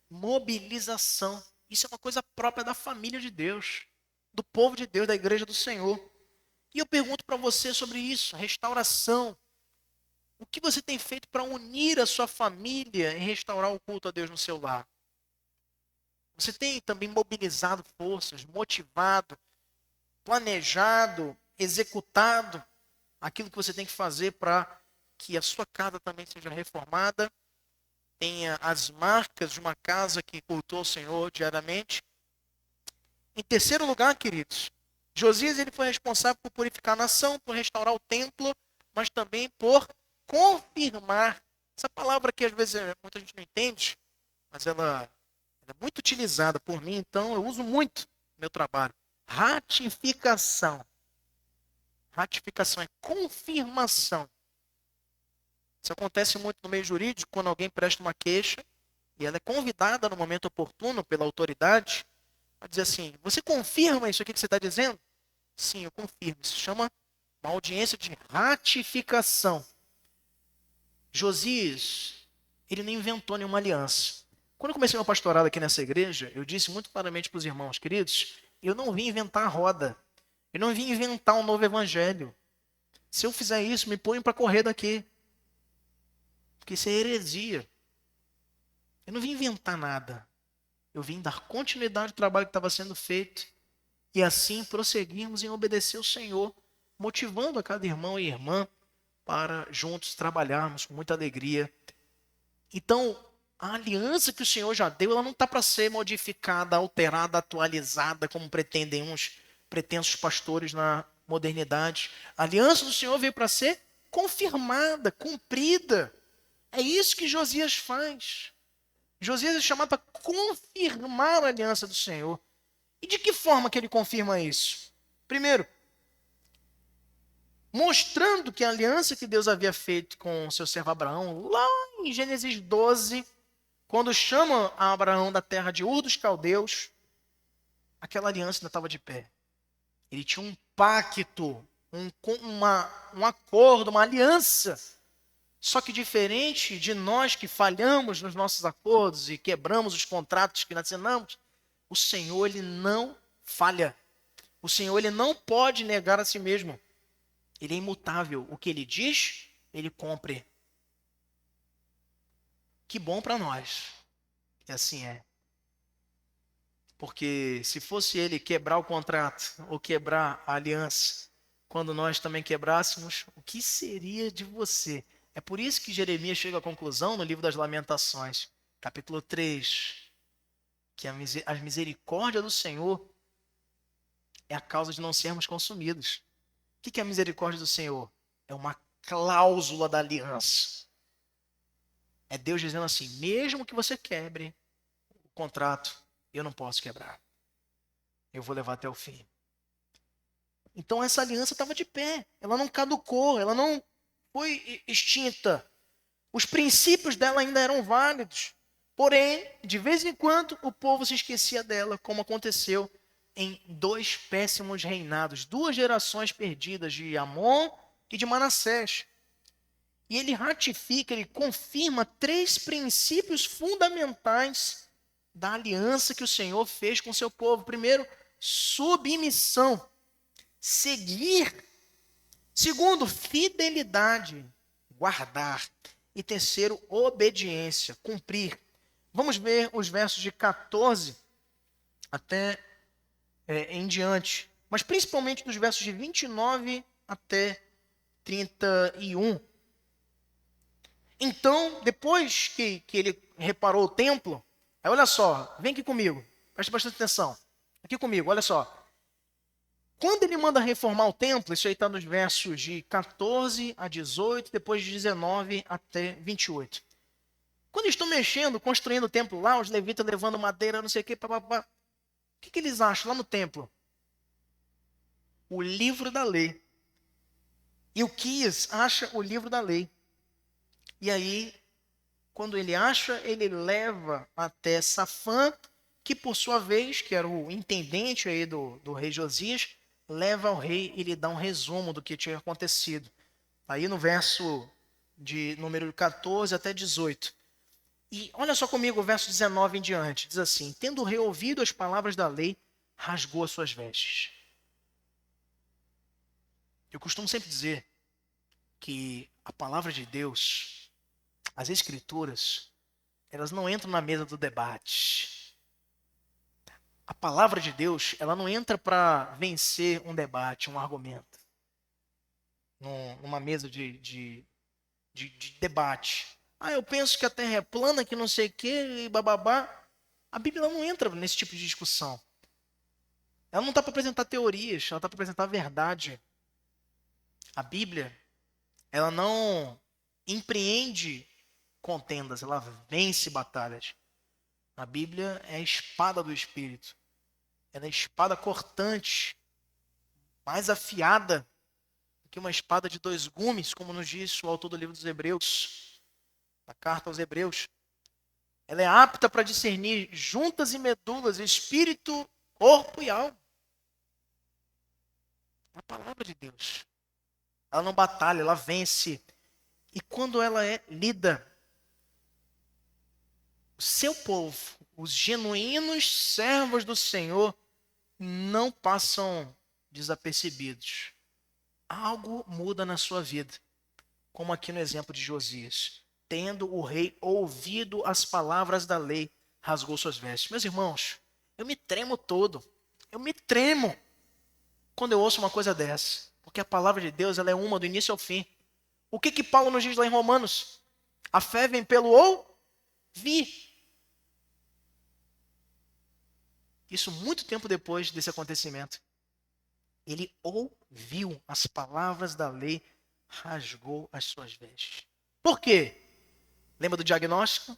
Mobilização. Isso é uma coisa própria da família de Deus, do povo de Deus, da igreja do Senhor. E eu pergunto para você sobre isso, restauração. O que você tem feito para unir a sua família e restaurar o culto a Deus no seu lar? Você tem também mobilizado forças, motivado, planejado, executado aquilo que você tem que fazer para que a sua casa também seja reformada, tenha as marcas de uma casa que cultua o Senhor diariamente? Em terceiro lugar, queridos, Josias ele foi responsável por purificar a nação, por restaurar o templo, mas também por confirmar Essa palavra que às vezes muita gente não entende, mas ela é muito utilizada por mim, então eu uso muito no meu trabalho. Ratificação. Ratificação é confirmação. Isso acontece muito no meio jurídico, quando alguém presta uma queixa e ela é convidada no momento oportuno pela autoridade a dizer assim: você confirma isso aqui que você está dizendo? Sim, eu confirmo. Isso chama uma audiência de ratificação. Josias, ele não inventou nenhuma aliança. Quando eu comecei meu pastorado aqui nessa igreja, eu disse muito claramente para os irmãos queridos, eu não vim inventar a roda. Eu não vim inventar um novo evangelho. Se eu fizer isso, me põem para correr daqui. Porque isso é heresia. Eu não vim inventar nada. Eu vim dar continuidade ao trabalho que estava sendo feito. E assim prosseguirmos em obedecer o Senhor, motivando a cada irmão e irmã para juntos trabalharmos com muita alegria. Então, a aliança que o Senhor já deu, ela não está para ser modificada, alterada, atualizada, como pretendem uns pretensos pastores na modernidade. A aliança do Senhor veio para ser confirmada, cumprida. É isso que Josias faz. Josias é chamado para confirmar a aliança do Senhor. E de que forma que ele confirma isso? Primeiro, mostrando que a aliança que Deus havia feito com seu servo Abraão, lá em Gênesis 12, quando chama a Abraão da terra de Ur dos Caldeus, aquela aliança ainda estava de pé. Ele tinha um pacto, um acordo, uma aliança. Só que diferente de nós que falhamos nos nossos acordos e quebramos os contratos que nós assinamos, o Senhor, ele não falha. O Senhor, ele não pode negar a si mesmo. Ele é imutável. O que ele diz, ele cumpre. Que bom para nós. E assim é. Porque se fosse ele quebrar o contrato ou quebrar a aliança, quando nós também quebrássemos, o que seria de você? É por isso que Jeremias chega à conclusão no livro das Lamentações, capítulo 3, que a misericórdia do Senhor é a causa de não sermos consumidos. O que é a misericórdia do Senhor? É uma cláusula da aliança. É Deus dizendo assim: mesmo que você quebre o contrato, eu não posso quebrar. Eu vou levar até o fim. Então essa aliança estava de pé. Ela não caducou, ela não foi extinta. Os princípios dela ainda eram válidos. Porém, de vez em quando, o povo se esquecia dela, como aconteceu em 2 péssimos reinados, 2 gerações perdidas de Amon e de Manassés. E ele ratifica, ele confirma 3 princípios fundamentais da aliança que o Senhor fez com o seu povo. Primeiro, submissão, seguir. Segundo, fidelidade, guardar. E terceiro, obediência, cumprir. Vamos ver os versos de 14 até em diante, mas principalmente dos versos de 29 até 31. Então, depois que ele reparou o templo, aí olha só, vem aqui comigo, presta bastante atenção. Aqui comigo, olha só. Quando ele manda reformar o templo, isso aí está nos versos de 14 a 18, depois de 19 até 28. Quando eles estão mexendo, construindo o templo lá, os levitas levando madeira, não sei o quê, papapá. O que eles acham lá no templo? O livro da lei. Ilquias acha o livro da lei. E aí, quando ele acha, ele leva até Safã, que por sua vez, que era o intendente aí do rei Josias, leva ao rei e lhe dá um resumo do que tinha acontecido. Aí no verso de número 14 até 18. E olha só comigo o verso 19 em diante. Diz assim: tendo o rei ouvido as palavras da lei, rasgou as suas vestes. Eu costumo sempre dizer que a palavra de Deus, as escrituras, elas não entram na mesa do debate. A palavra de Deus, ela não entra para vencer um debate, um argumento. Numa mesa de debate. Ah, eu penso que a terra é plana, que não sei o quê, e bababá. A Bíblia não entra nesse tipo de discussão. Ela não está para apresentar teorias, ela está para apresentar a verdade. A Bíblia, ela não empreende contendas, ela vence batalhas. A Bíblia é a espada do Espírito. Ela é a espada cortante, mais afiada do que uma espada de 2 gumes, como nos diz o autor do livro dos Hebreus, da carta aos Hebreus. Ela é apta para discernir juntas e medulas, espírito, corpo e alma. É a palavra de Deus. Ela não batalha, ela vence. E quando ela é lida, o seu povo, os genuínos servos do Senhor, não passam desapercebidos. Algo muda na sua vida, como aqui no exemplo de Josias. Tendo o rei ouvido as palavras da lei, rasgou suas vestes. Meus irmãos, eu me tremo todo. Eu me tremo quando eu ouço uma coisa dessa. Porque a palavra de Deus, ela é uma do início ao fim. O que Paulo nos diz lá em Romanos? A fé vem pelo ouvir. Isso muito tempo depois desse acontecimento. Ele ouviu as palavras da lei, rasgou as suas vestes. Por quê? Lembra do diagnóstico?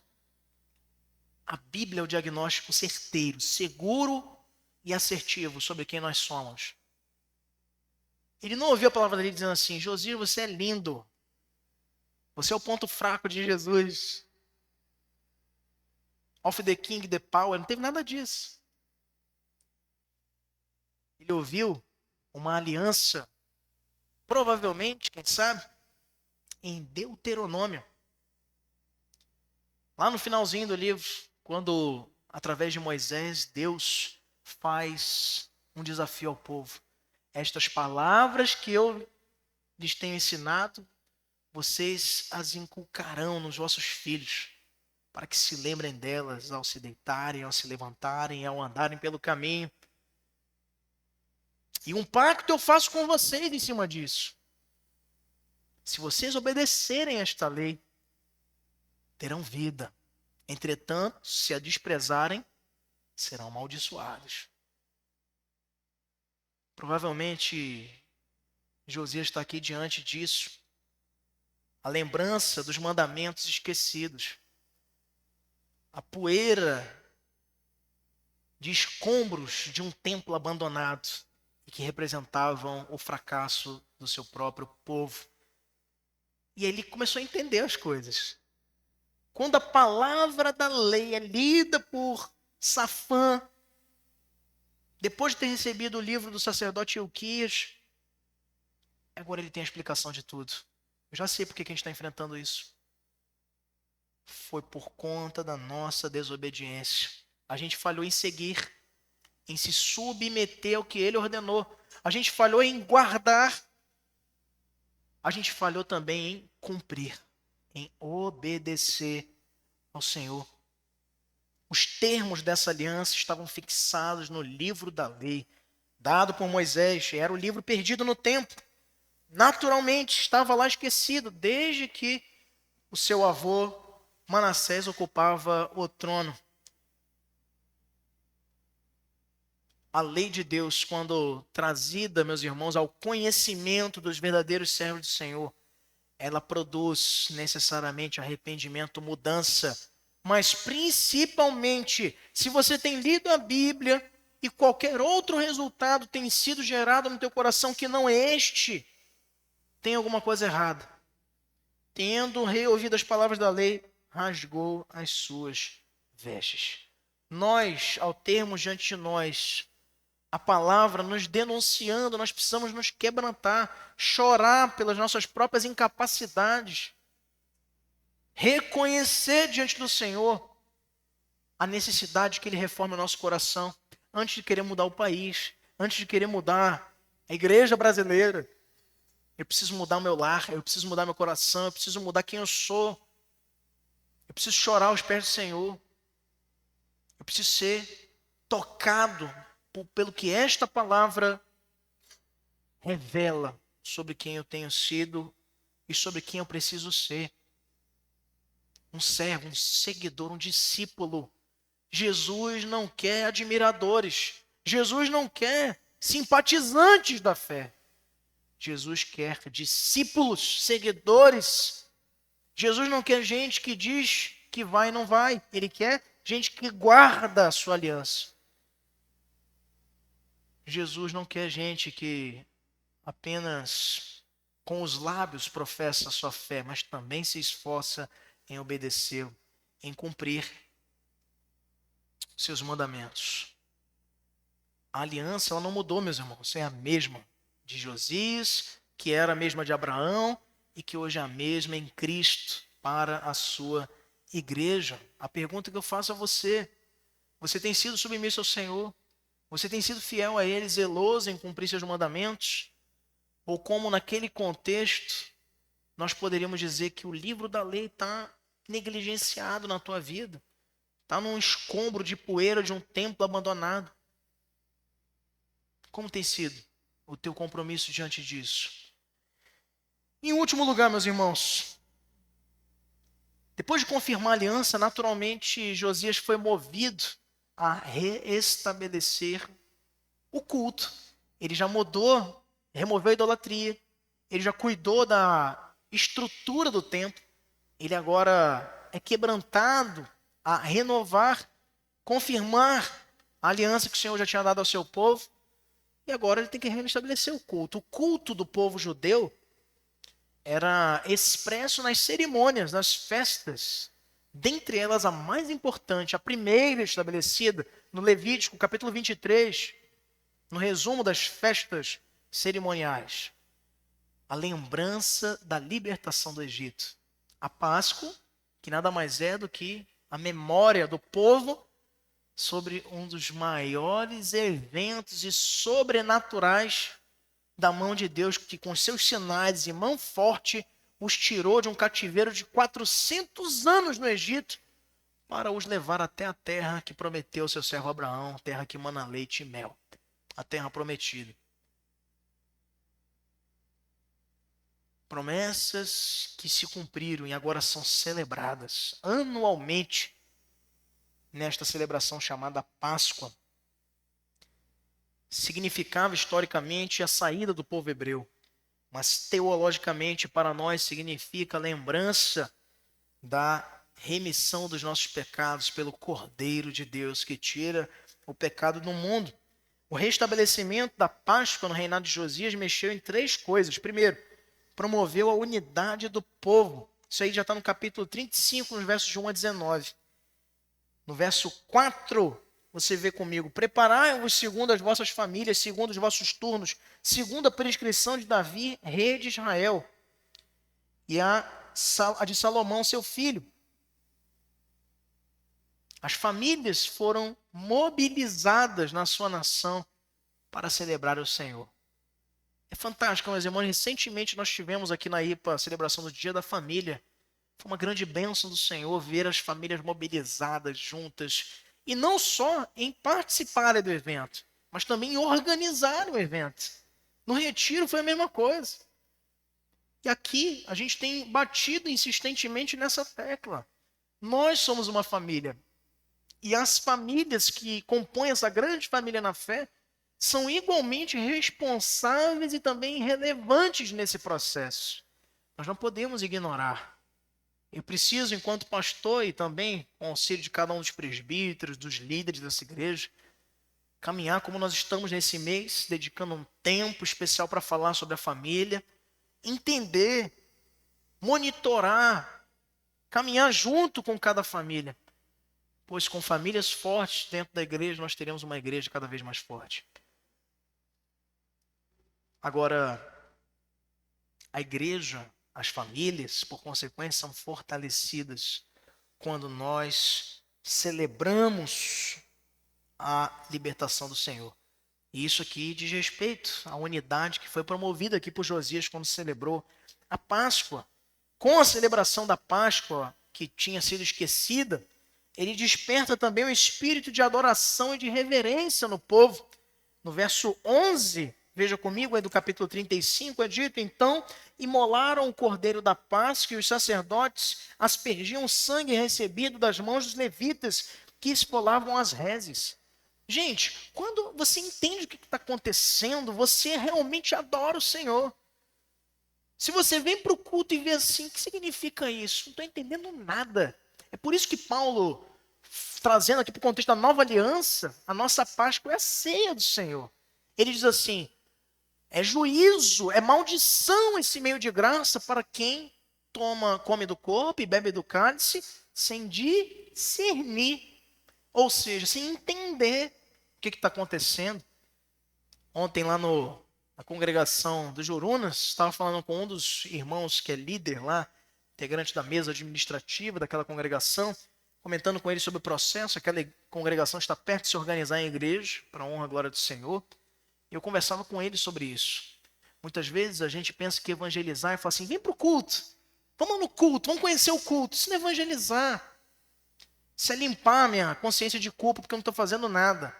A Bíblia é o diagnóstico certeiro, seguro e assertivo sobre quem nós somos. Ele não ouviu a palavra dele dizendo assim: Josias, você é lindo. Você é o ponto fraco de Jesus. Of the king, the power. Não teve nada disso. Ele ouviu uma aliança, provavelmente, quem sabe, em Deuteronômio. Lá no finalzinho do livro, quando, através de Moisés, Deus faz um desafio ao povo. Estas palavras que eu lhes tenho ensinado, vocês as inculcarão nos vossos filhos, para que se lembrem delas ao se deitarem, ao se levantarem, ao andarem pelo caminho. E um pacto eu faço com vocês em cima disso. Se vocês obedecerem a esta lei, terão vida. Entretanto, se a desprezarem, serão amaldiçoados. Provavelmente, Josias está aqui diante disso. A lembrança dos mandamentos esquecidos. A poeira de escombros de um templo abandonado e que representavam o fracasso do seu próprio povo. E ele começou a entender as coisas. Quando a palavra da lei é lida por Safã, depois de ter recebido o livro do sacerdote Ilquias, agora ele tem a explicação de tudo. Eu já sei por que a gente está enfrentando isso. Foi por conta da nossa desobediência. A gente falhou em seguir, em se submeter ao que ele ordenou. A gente falhou em guardar. A gente falhou também em cumprir, em obedecer ao Senhor. Os termos dessa aliança estavam fixados no livro da lei, dado por Moisés. Era o livro perdido no tempo. Naturalmente, estava lá esquecido, desde que o seu avô Manassés ocupava o trono. A lei de Deus, quando trazida, meus irmãos, ao conhecimento dos verdadeiros servos do Senhor, ela produz necessariamente arrependimento, mudança. Mas principalmente, se você tem lido a Bíblia e qualquer outro resultado tem sido gerado no teu coração que não é este, tem alguma coisa errada. Tendo reouvido as palavras da lei, rasgou as suas vestes. Nós, ao termos diante de nós a palavra nos denunciando, nós precisamos nos quebrantar, chorar pelas nossas próprias incapacidades, reconhecer diante do Senhor a necessidade que Ele reforme o nosso coração, antes de querer mudar o país, antes de querer mudar a igreja brasileira. Eu preciso mudar o meu lar, eu preciso mudar meu coração, eu preciso mudar quem eu sou. Eu preciso chorar aos pés do Senhor. Eu preciso ser tocado pelo que esta palavra revela sobre quem eu tenho sido e sobre quem eu preciso ser. Um servo, um seguidor, um discípulo. Jesus não quer admiradores. Jesus não quer simpatizantes da fé. Jesus quer discípulos, seguidores, Jesus não quer gente que diz que vai e não vai. Ele quer gente que guarda a sua aliança. Jesus não quer gente que apenas com os lábios professa a sua fé, mas também se esforça em obedecê-lo, em cumprir seus mandamentos. A aliança ela não mudou, meus irmãos. É a mesma de Josias, que era a mesma de Abraão e que hoje é a mesma em Cristo para a sua igreja. A pergunta que eu faço a você: você tem sido submisso ao Senhor? Você tem sido fiel a Ele, zeloso em cumprir seus mandamentos? Ou como naquele contexto, nós poderíamos dizer que o livro da lei está negligenciado na tua vida? Está num escombro de poeira de um templo abandonado. Como tem sido o teu compromisso diante disso? Em último lugar, meus irmãos, depois de confirmar a aliança, naturalmente Josias foi movido a reestabelecer o culto. Ele já mudou, removeu a idolatria, ele já cuidou da estrutura do templo, ele agora é quebrantado a renovar, confirmar a aliança que o Senhor já tinha dado ao seu povo, e agora ele tem que restabelecer o culto. O culto do povo judeu era expresso nas cerimônias, nas festas. Dentre elas, a mais importante, a primeira estabelecida no Levítico, capítulo 23, no resumo das festas cerimoniais. A lembrança da libertação do Egito. A Páscoa, que nada mais é do que a memória do povo sobre um dos maiores eventos e sobrenaturais da mão de Deus, que com seus sinais e mão forte os tirou de um cativeiro de 400 anos no Egito para os levar até a terra que prometeu ao seu servo Abraão, a terra que mana leite e mel, a terra prometida. Promessas que se cumpriram e agora são celebradas anualmente nesta celebração chamada Páscoa. Significava historicamente a saída do povo hebreu, mas teologicamente para nós significa a lembrança da remissão dos nossos pecados pelo Cordeiro de Deus que tira o pecado do mundo. O restabelecimento da Páscoa no reinado de Josias mexeu em três coisas. Primeiro, promoveu a unidade do povo. Isso aí já está no capítulo 35, nos versos de 1 a 19. No verso 4, você vê comigo: preparai-vos segundo as vossas famílias, segundo os vossos turnos, segundo a prescrição de Davi, rei de Israel, e a de Salomão, seu filho. As famílias foram mobilizadas na sua nação para celebrar o Senhor. É fantástico, meus irmãos. Recentemente nós tivemos aqui na IPA a celebração do Dia da Família. Foi uma grande bênção do Senhor ver as famílias mobilizadas juntas. E não só em participarem do evento, mas também em organizar o evento. No retiro foi a mesma coisa. E aqui a gente tem batido insistentemente nessa tecla. Nós somos uma família. E as famílias que compõem essa grande família na fé são igualmente responsáveis e também relevantes nesse processo. Nós não podemos ignorar. Eu preciso, enquanto pastor e também com o auxílio de cada um dos presbíteros, dos líderes dessa igreja, caminhar como nós estamos nesse mês, dedicando um tempo especial para falar sobre a família, entender, monitorar, caminhar junto com cada família. Pois com famílias fortes dentro da igreja, nós teremos uma igreja cada vez mais forte. Agora, a igreja, as famílias, por consequência, são fortalecidas quando nós celebramos a libertação do Senhor. E isso aqui diz respeito à unidade que foi promovida aqui por Josias quando celebrou a Páscoa. Com a celebração da Páscoa, que tinha sido esquecida, ele desperta também o espírito de adoração e de reverência no povo. No verso 11, veja comigo, aí do capítulo 35, é dito: então imolaram o cordeiro da Páscoa e os sacerdotes aspergiam o sangue recebido das mãos dos levitas que esfolavam as reses. Gente, quando você entende o que está acontecendo, você realmente adora o Senhor. Se você vem para o culto e vê assim, o que significa isso? Não estou entendendo nada. É por isso que Paulo, trazendo aqui para o contexto da nova aliança, a nossa Páscoa é a ceia do Senhor. Ele diz assim, é juízo, é maldição esse meio de graça para quem come do corpo e bebe do cálice sem discernir. Ou seja, sem entender o que está acontecendo. Ontem lá na congregação do Jurunas, estava falando com um dos irmãos que é líder lá, integrante da mesa administrativa daquela congregação, comentando com ele sobre o processo. Aquela congregação está perto de se organizar em igreja, para a honra e glória do Senhor. E eu conversava com ele sobre isso. Muitas vezes a gente pensa que evangelizar é falar assim, vem para o culto, vamos no culto, vamos conhecer o culto. Isso não é evangelizar. Isso é limpar minha consciência de culpa porque eu não estou fazendo nada.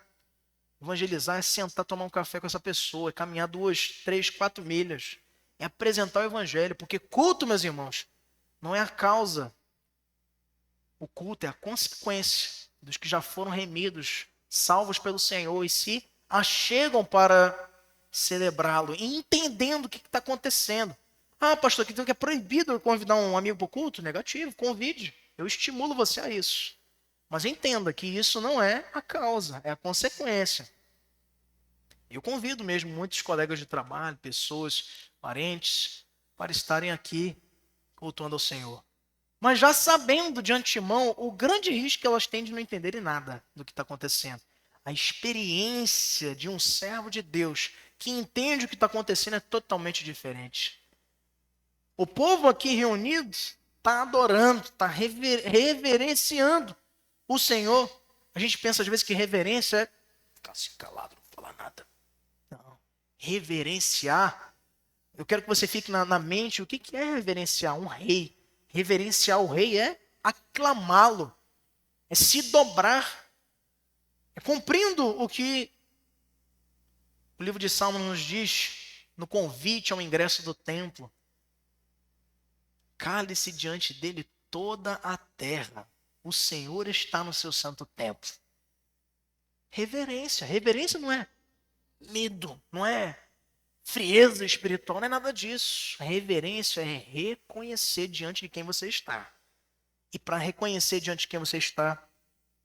Evangelizar é sentar, tomar um café com essa pessoa, é caminhar 2, 3, 4 milhas. É apresentar o evangelho, porque culto, meus irmãos, não é a causa. O culto é a consequência dos que já foram remidos, salvos pelo Senhor e se achegam para celebrá-lo, entendendo o que está acontecendo. Ah, pastor, então que é proibido eu convidar um amigo para o culto? Negativo, convide. Eu estimulo você a isso. Mas entenda que isso não é a causa, é a consequência. Eu convido mesmo muitos colegas de trabalho, pessoas, parentes, para estarem aqui cultuando ao Senhor. Mas já sabendo de antemão o grande risco que elas têm de não entenderem nada do que está acontecendo. A experiência de um servo de Deus que entende o que está acontecendo é totalmente diferente. O povo aqui reunido está adorando, está reverenciando o Senhor. A gente pensa às vezes que reverência é ficar assim calado, não falar nada. Não. Reverenciar, eu quero que você fique na mente o que é reverenciar um rei. Reverenciar o rei é aclamá-lo, é se dobrar, é cumprindo o que o livro de Salmos nos diz no convite ao ingresso do templo. Cale-se diante dele toda a terra. O Senhor está no seu santo templo. Reverência. Reverência não é medo, não é frieza espiritual, não é nada disso. A reverência é reconhecer diante de quem você está. E para reconhecer diante de quem você está,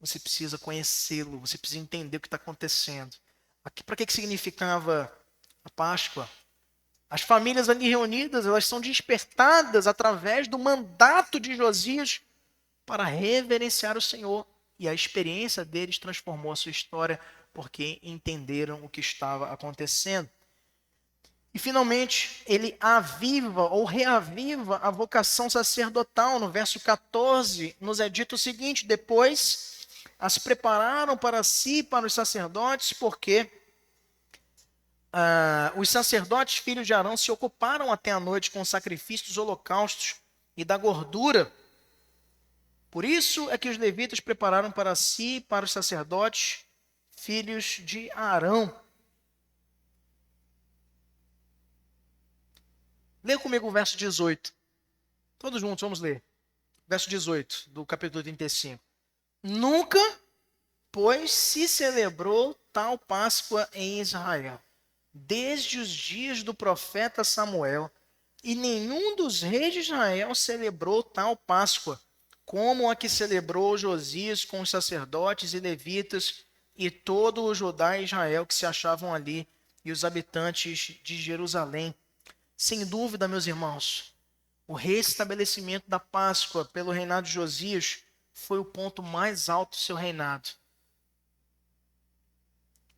você precisa conhecê-lo, você precisa entender o que está acontecendo. Para que significava a Páscoa? As famílias ali reunidas, elas são despertadas através do mandato de Josias para reverenciar o Senhor. E a experiência deles transformou a sua história porque entenderam o que estava acontecendo. E finalmente, ele aviva ou reaviva a vocação sacerdotal. No verso 14, nos é dito o seguinte: depois as prepararam para si e para os sacerdotes, porque os sacerdotes, filhos de Arão, se ocuparam até a noite com o sacrifício dos holocaustos e da gordura. Por isso é que os levitas prepararam para si e para os sacerdotes, filhos de Arão. Lê comigo o verso 18. Todos juntos, vamos ler. Verso 18 do capítulo 35. Nunca, pois, se celebrou tal Páscoa em Israel, desde os dias do profeta Samuel, e nenhum dos reis de Israel celebrou tal Páscoa, como a que celebrou Josias com os sacerdotes e levitas e todo o Judá e Israel que se achavam ali, e os habitantes de Jerusalém. Sem dúvida, meus irmãos, o restabelecimento da Páscoa pelo reinado de Josias foi o ponto mais alto do seu reinado.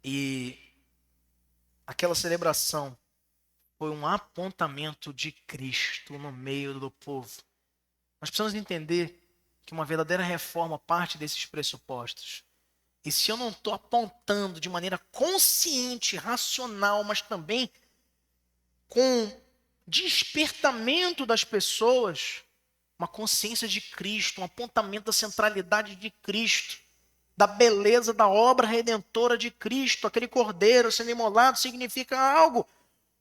E aquela celebração foi um apontamento de Cristo no meio do povo. Nós precisamos entender que uma verdadeira reforma parte desses pressupostos. E se eu não estou apontando de maneira consciente, racional, mas também com despertamento das pessoas, uma consciência de Cristo, um apontamento da centralidade de Cristo, da beleza da obra redentora de Cristo, aquele cordeiro sendo imolado significa algo.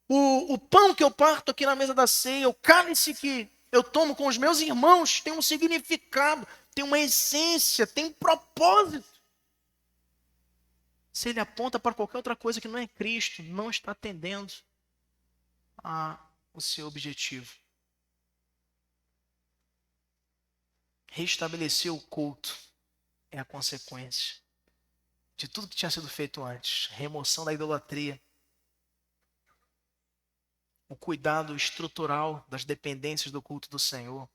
O pão que eu parto aqui na mesa da ceia, o cálice que eu tomo com os meus irmãos, tem um significado, tem uma essência, tem um propósito. Se ele aponta para qualquer outra coisa que não é Cristo, não está atendendo a o seu objetivo. Restabelecer o culto é a consequência de tudo que tinha sido feito antes. Remoção da idolatria. O cuidado estrutural das dependências do culto do Senhor.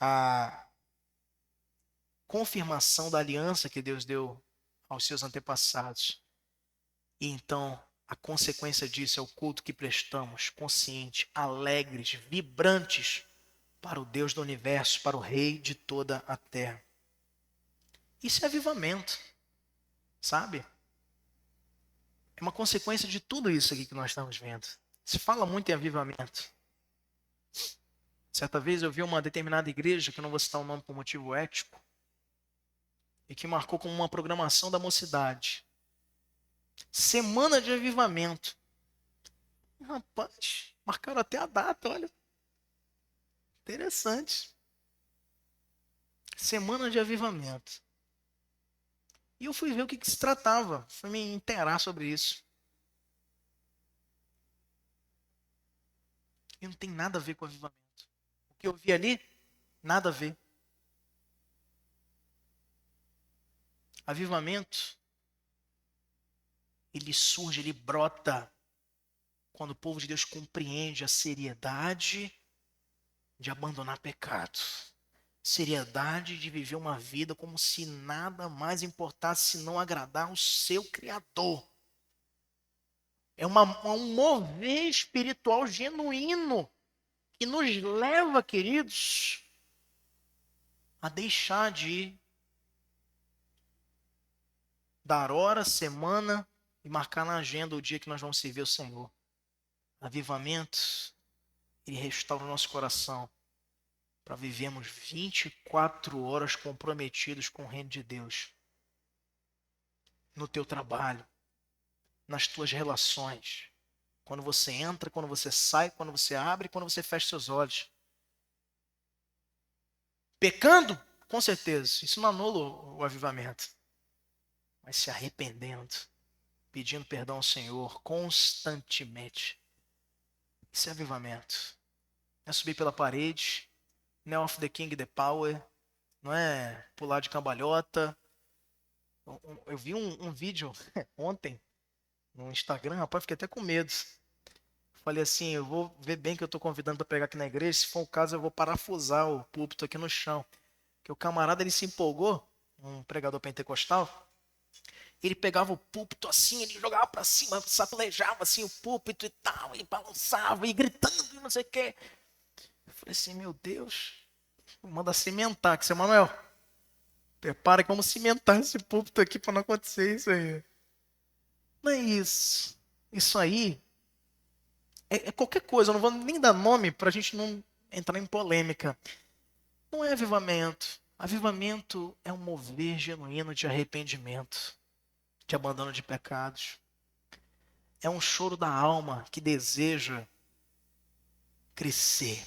A confirmação da aliança que Deus deu aos seus antepassados. E então, a consequência disso é o culto que prestamos, conscientes, alegres, vibrantes, para o Deus do universo, para o Rei de toda a terra. Isso é avivamento, sabe? É uma consequência de tudo isso aqui que nós estamos vendo. Se fala muito em avivamento. Certa vez eu vi uma determinada igreja, que eu não vou citar o nome por motivo ético, e que marcou como uma programação da mocidade. Semana de avivamento. Rapaz, marcaram até a data, olha. Interessante. Semana de avivamento. E eu fui ver o que se tratava. Fui me inteirar sobre isso. E não tem nada a ver com avivamento. O que eu vi ali, nada a ver. Avivamento, ele surge, ele brota quando o povo de Deus compreende a seriedade de abandonar pecado. Seriedade de viver uma vida como se nada mais importasse senão agradar o seu Criador. É um mover espiritual genuíno que nos leva, queridos, a deixar de dar hora, semana e marcar na agenda o dia que nós vamos servir o Senhor. Avivamento, ele restaura o nosso coração para vivermos 24 horas comprometidos com o reino de Deus. No teu trabalho, nas tuas relações. Quando você entra, quando você sai, quando você abre, quando você fecha seus olhos. Pecando? Com certeza. Isso não anula o avivamento. Mas se arrependendo, pedindo perdão ao Senhor constantemente. Isso é avivamento. Não é subir pela parede, não é off the king the power, não é pular de cambalhota. Eu vi um vídeo ontem no Instagram, rapaz, fiquei até com medo. Falei assim, eu vou ver bem que eu estou convidando para pregar aqui na igreja, se for o caso eu vou parafusar o púlpito aqui no chão. Porque o camarada, ele se empolgou, um pregador pentecostal, ele pegava o púlpito assim, ele jogava para cima, sacudejava assim o púlpito e tal, e balançava, e gritando, e não sei o quê. Eu falei assim, meu Deus, manda cimentar, que seu Manuel, prepara que vamos cimentar esse púlpito aqui para não acontecer isso aí. Não é isso. Isso aí é qualquer coisa, eu não vou nem dar nome para a gente não entrar em polêmica. Não é avivamento. Avivamento é um mover genuíno de arrependimento, de abandono de pecados. É um choro da alma que deseja crescer,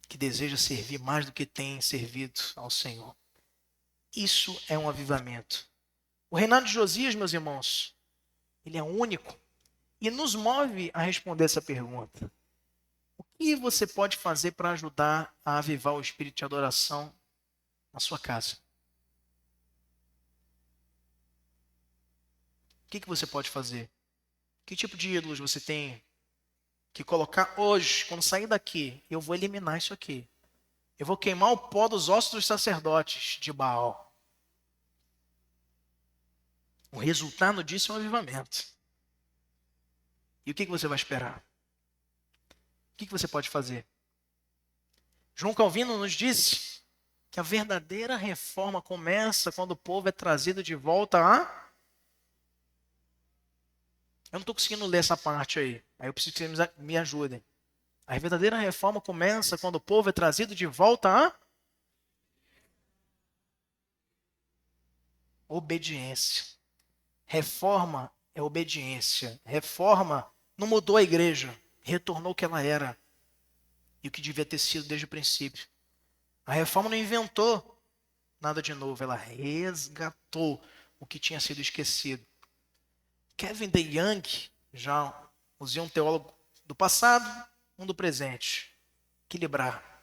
que deseja servir mais do que tem servido ao Senhor. Isso é um avivamento. O reinado de Josias, meus irmãos, ele é único e nos move a responder essa pergunta. O que você pode fazer para ajudar a avivar o espírito de adoração na sua casa? O que você pode fazer? Que tipo de ídolos você tem que colocar hoje, quando sair daqui? Eu vou eliminar isso aqui. Eu vou queimar o pó dos ossos dos sacerdotes de Baal. O resultado disso é um avivamento. E o que você vai esperar? O que você pode fazer? João Calvino nos disse que a verdadeira reforma começa quando o povo é trazido de volta a... Eu não estou conseguindo ler essa parte aí. Aí eu preciso que vocês me ajudem. A verdadeira reforma começa quando o povo é trazido de volta a... obediência. Reforma é obediência. Reforma não mudou a igreja, retornou o que ela era e o que devia ter sido desde o princípio. A reforma não inventou nada de novo, ela resgatou o que tinha sido esquecido. Kevin DeYoung, já Usei um teólogo do passado, um do presente. Equilibrar.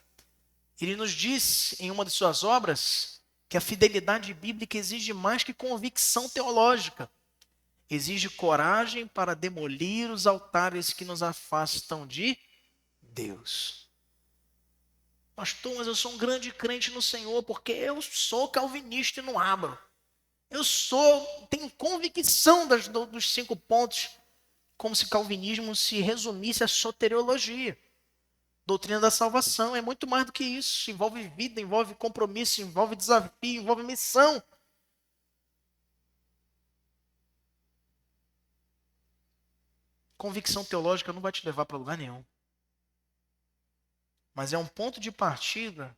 Ele nos diz em uma de suas obras que a fidelidade bíblica exige mais que convicção teológica. Exige coragem para demolir os altares que nos afastam de Deus. Pastor, mas eu sou um grande crente no Senhor, porque eu sou calvinista e não abro. Tenho convicção dos 5 pontos, como se calvinismo se resumisse à soteriologia. Doutrina da salvação é muito mais do que isso. Envolve vida, envolve compromisso, envolve desafio, envolve missão. Convicção teológica não vai te levar para lugar nenhum. Mas é um ponto de partida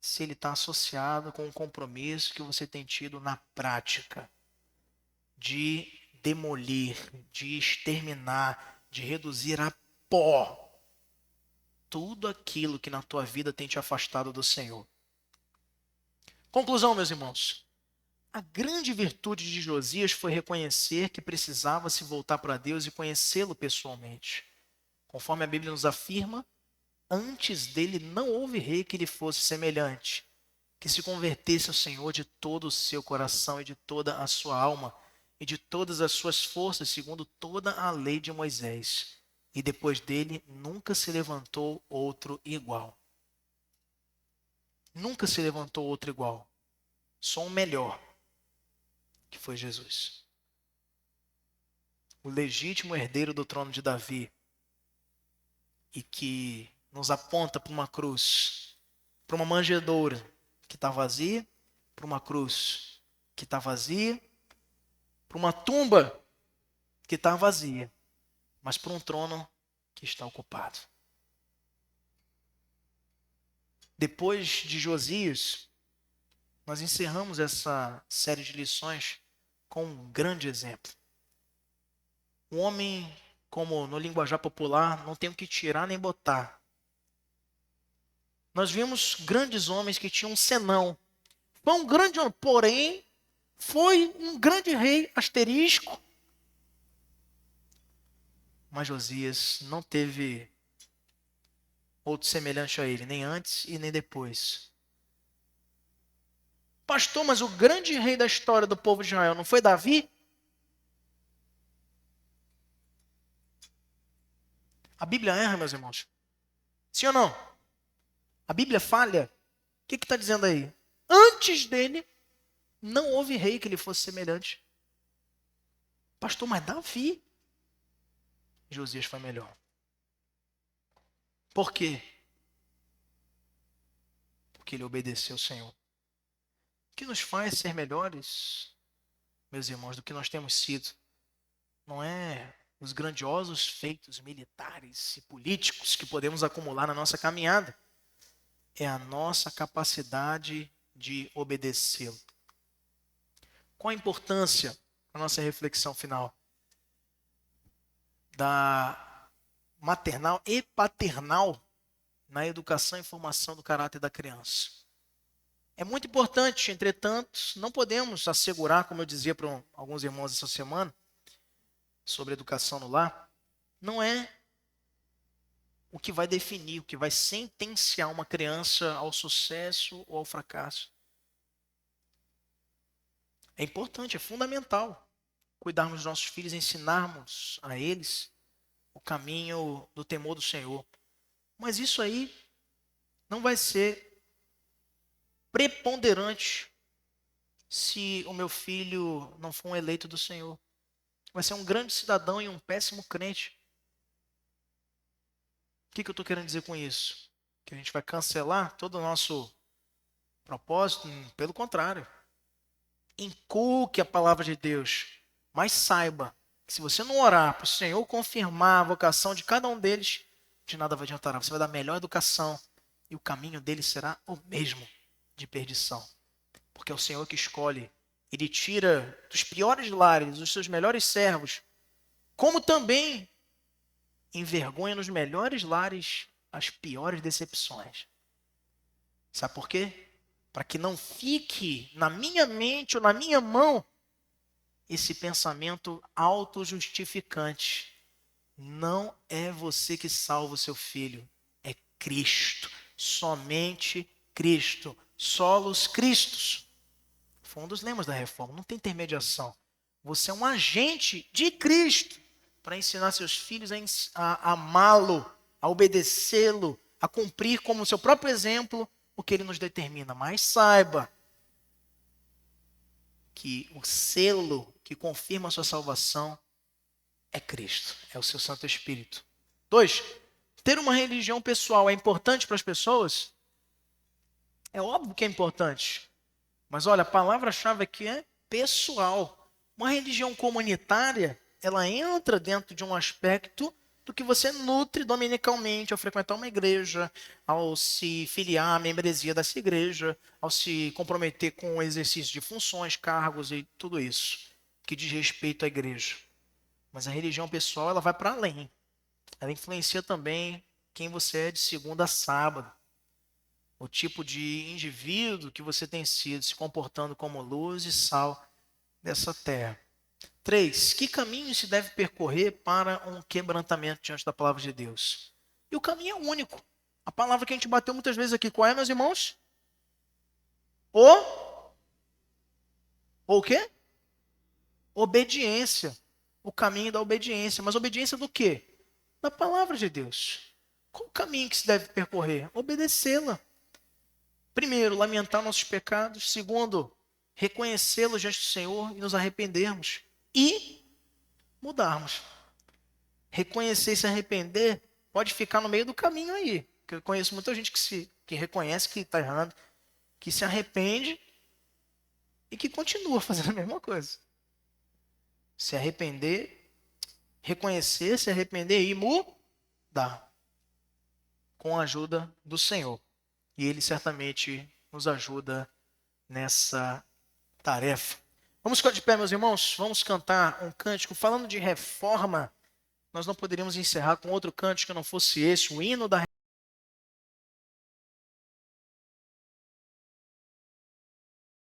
se ele está associado com um compromisso que você tem tido na prática de demolir, de exterminar, de reduzir a pó tudo aquilo que na tua vida tem te afastado do Senhor. Conclusão, meus irmãos. A grande virtude de Josias foi reconhecer que precisava se voltar para Deus e conhecê-lo pessoalmente. Conforme a Bíblia nos afirma, antes dele não houve rei que lhe fosse semelhante, que se convertesse ao Senhor de todo o seu coração e de toda a sua alma e de todas as suas forças, segundo toda a lei de Moisés. E depois dele nunca se levantou outro igual. Nunca se levantou outro igual. Só um melhor, que foi Jesus. O legítimo herdeiro do trono de Davi. E que nos aponta para uma cruz, para uma manjedoura que está vazia, para uma cruz que está vazia, para uma tumba que está vazia, mas para um trono que está ocupado. Depois de Josias, nós encerramos essa série de lições com um grande exemplo. Um homem, como no linguajar popular, não tem o que tirar nem botar. Nós vimos grandes homens que tinham um senão. Foi um grande homem, porém, foi um grande rei, asterisco. Mas Josias não teve outro semelhante a ele, nem antes e nem depois. Pastor, mas o grande rei da história do povo de Israel não foi Davi? A Bíblia erra, meus irmãos. Sim ou não? A Bíblia falha. O que está dizendo aí? Antes dele, não houve rei que lhe fosse semelhante. Pastor, mas Davi. Josias foi melhor. Por quê? Porque ele obedeceu ao Senhor. O que nos faz ser melhores, meus irmãos, do que nós temos sido? Não é os grandiosos feitos militares e políticos que podemos acumular na nossa caminhada. É a nossa capacidade de obedecê-lo. Qual a importância, na nossa reflexão final, da maternal e paternal na educação e formação do caráter da criança? É muito importante, entretanto, não podemos assegurar, como eu dizia para alguns irmãos essa semana, sobre educação no lar, não é o que vai definir, o que vai sentenciar uma criança ao sucesso ou ao fracasso. É importante, é fundamental cuidarmos dos nossos filhos, ensinarmos a eles o caminho do temor do Senhor. Mas isso aí não vai ser preponderante se o meu filho não for um eleito do Senhor. Vai ser um grande cidadão e um péssimo crente. O que eu estou querendo dizer com isso? Que a gente vai cancelar todo o nosso propósito? Pelo contrário. Inculque a palavra de Deus. Mas saiba que se você não orar para o Senhor confirmar a vocação de cada um deles, de nada vai adiantar. Você vai dar a melhor educação e o caminho deles será o mesmo de perdição. Porque é o Senhor que escolhe. Ele tira dos piores lares os seus melhores servos, como também envergonha nos melhores lares as piores decepções. Sabe por quê? Para que não fique na minha mente ou na minha mão esse pensamento autojustificante Não é você que salva o seu filho, é Cristo. Somente Cristo. Solos Cristos. Foi um dos lemas da reforma. Não tem intermediação. Você é um agente de Cristo para ensinar seus filhos a amá-lo, a obedecê-lo, a cumprir como seu próprio exemplo o que ele nos determina. Mas saiba que o selo que confirma a sua salvação é Cristo, é o seu Santo Espírito. 2, ter uma religião pessoal é importante para as pessoas? É óbvio que é importante. Mas olha, a palavra-chave aqui é pessoal. Uma religião comunitária, ela entra dentro de um aspecto do que você nutre dominicalmente ao frequentar uma igreja, ao se filiar à membresia dessa igreja, ao se comprometer com o exercício de funções, cargos e tudo isso que diz respeito à igreja. Mas a religião pessoal, ela vai para além. Ela influencia também quem você é de segunda a sábado. O tipo de indivíduo que você tem sido, se comportando como luz e sal dessa terra. 3, que caminho se deve percorrer para um quebrantamento diante da palavra de Deus? E o caminho é único. A palavra que a gente bateu muitas vezes aqui, qual é, meus irmãos? O quê? Obediência. O caminho da obediência. Mas obediência do quê? Da palavra de Deus. Qual o caminho que se deve percorrer? Obedecê-la. Primeiro, lamentar nossos pecados. Segundo, reconhecê-los diante do Senhor e nos arrependermos. E mudarmos. Reconhecer e se arrepender pode ficar no meio do caminho aí. Porque eu conheço muita gente que reconhece que está errando, que se arrepende e que continua fazendo a mesma coisa. Se arrepender, reconhecer, se arrepender e mudar. Com a ajuda do Senhor. E Ele certamente nos ajuda nessa tarefa. Vamos ficar de pé, meus irmãos? Vamos cantar um cântico. Falando de reforma, nós não poderíamos encerrar com outro cântico que não fosse esse, o hino da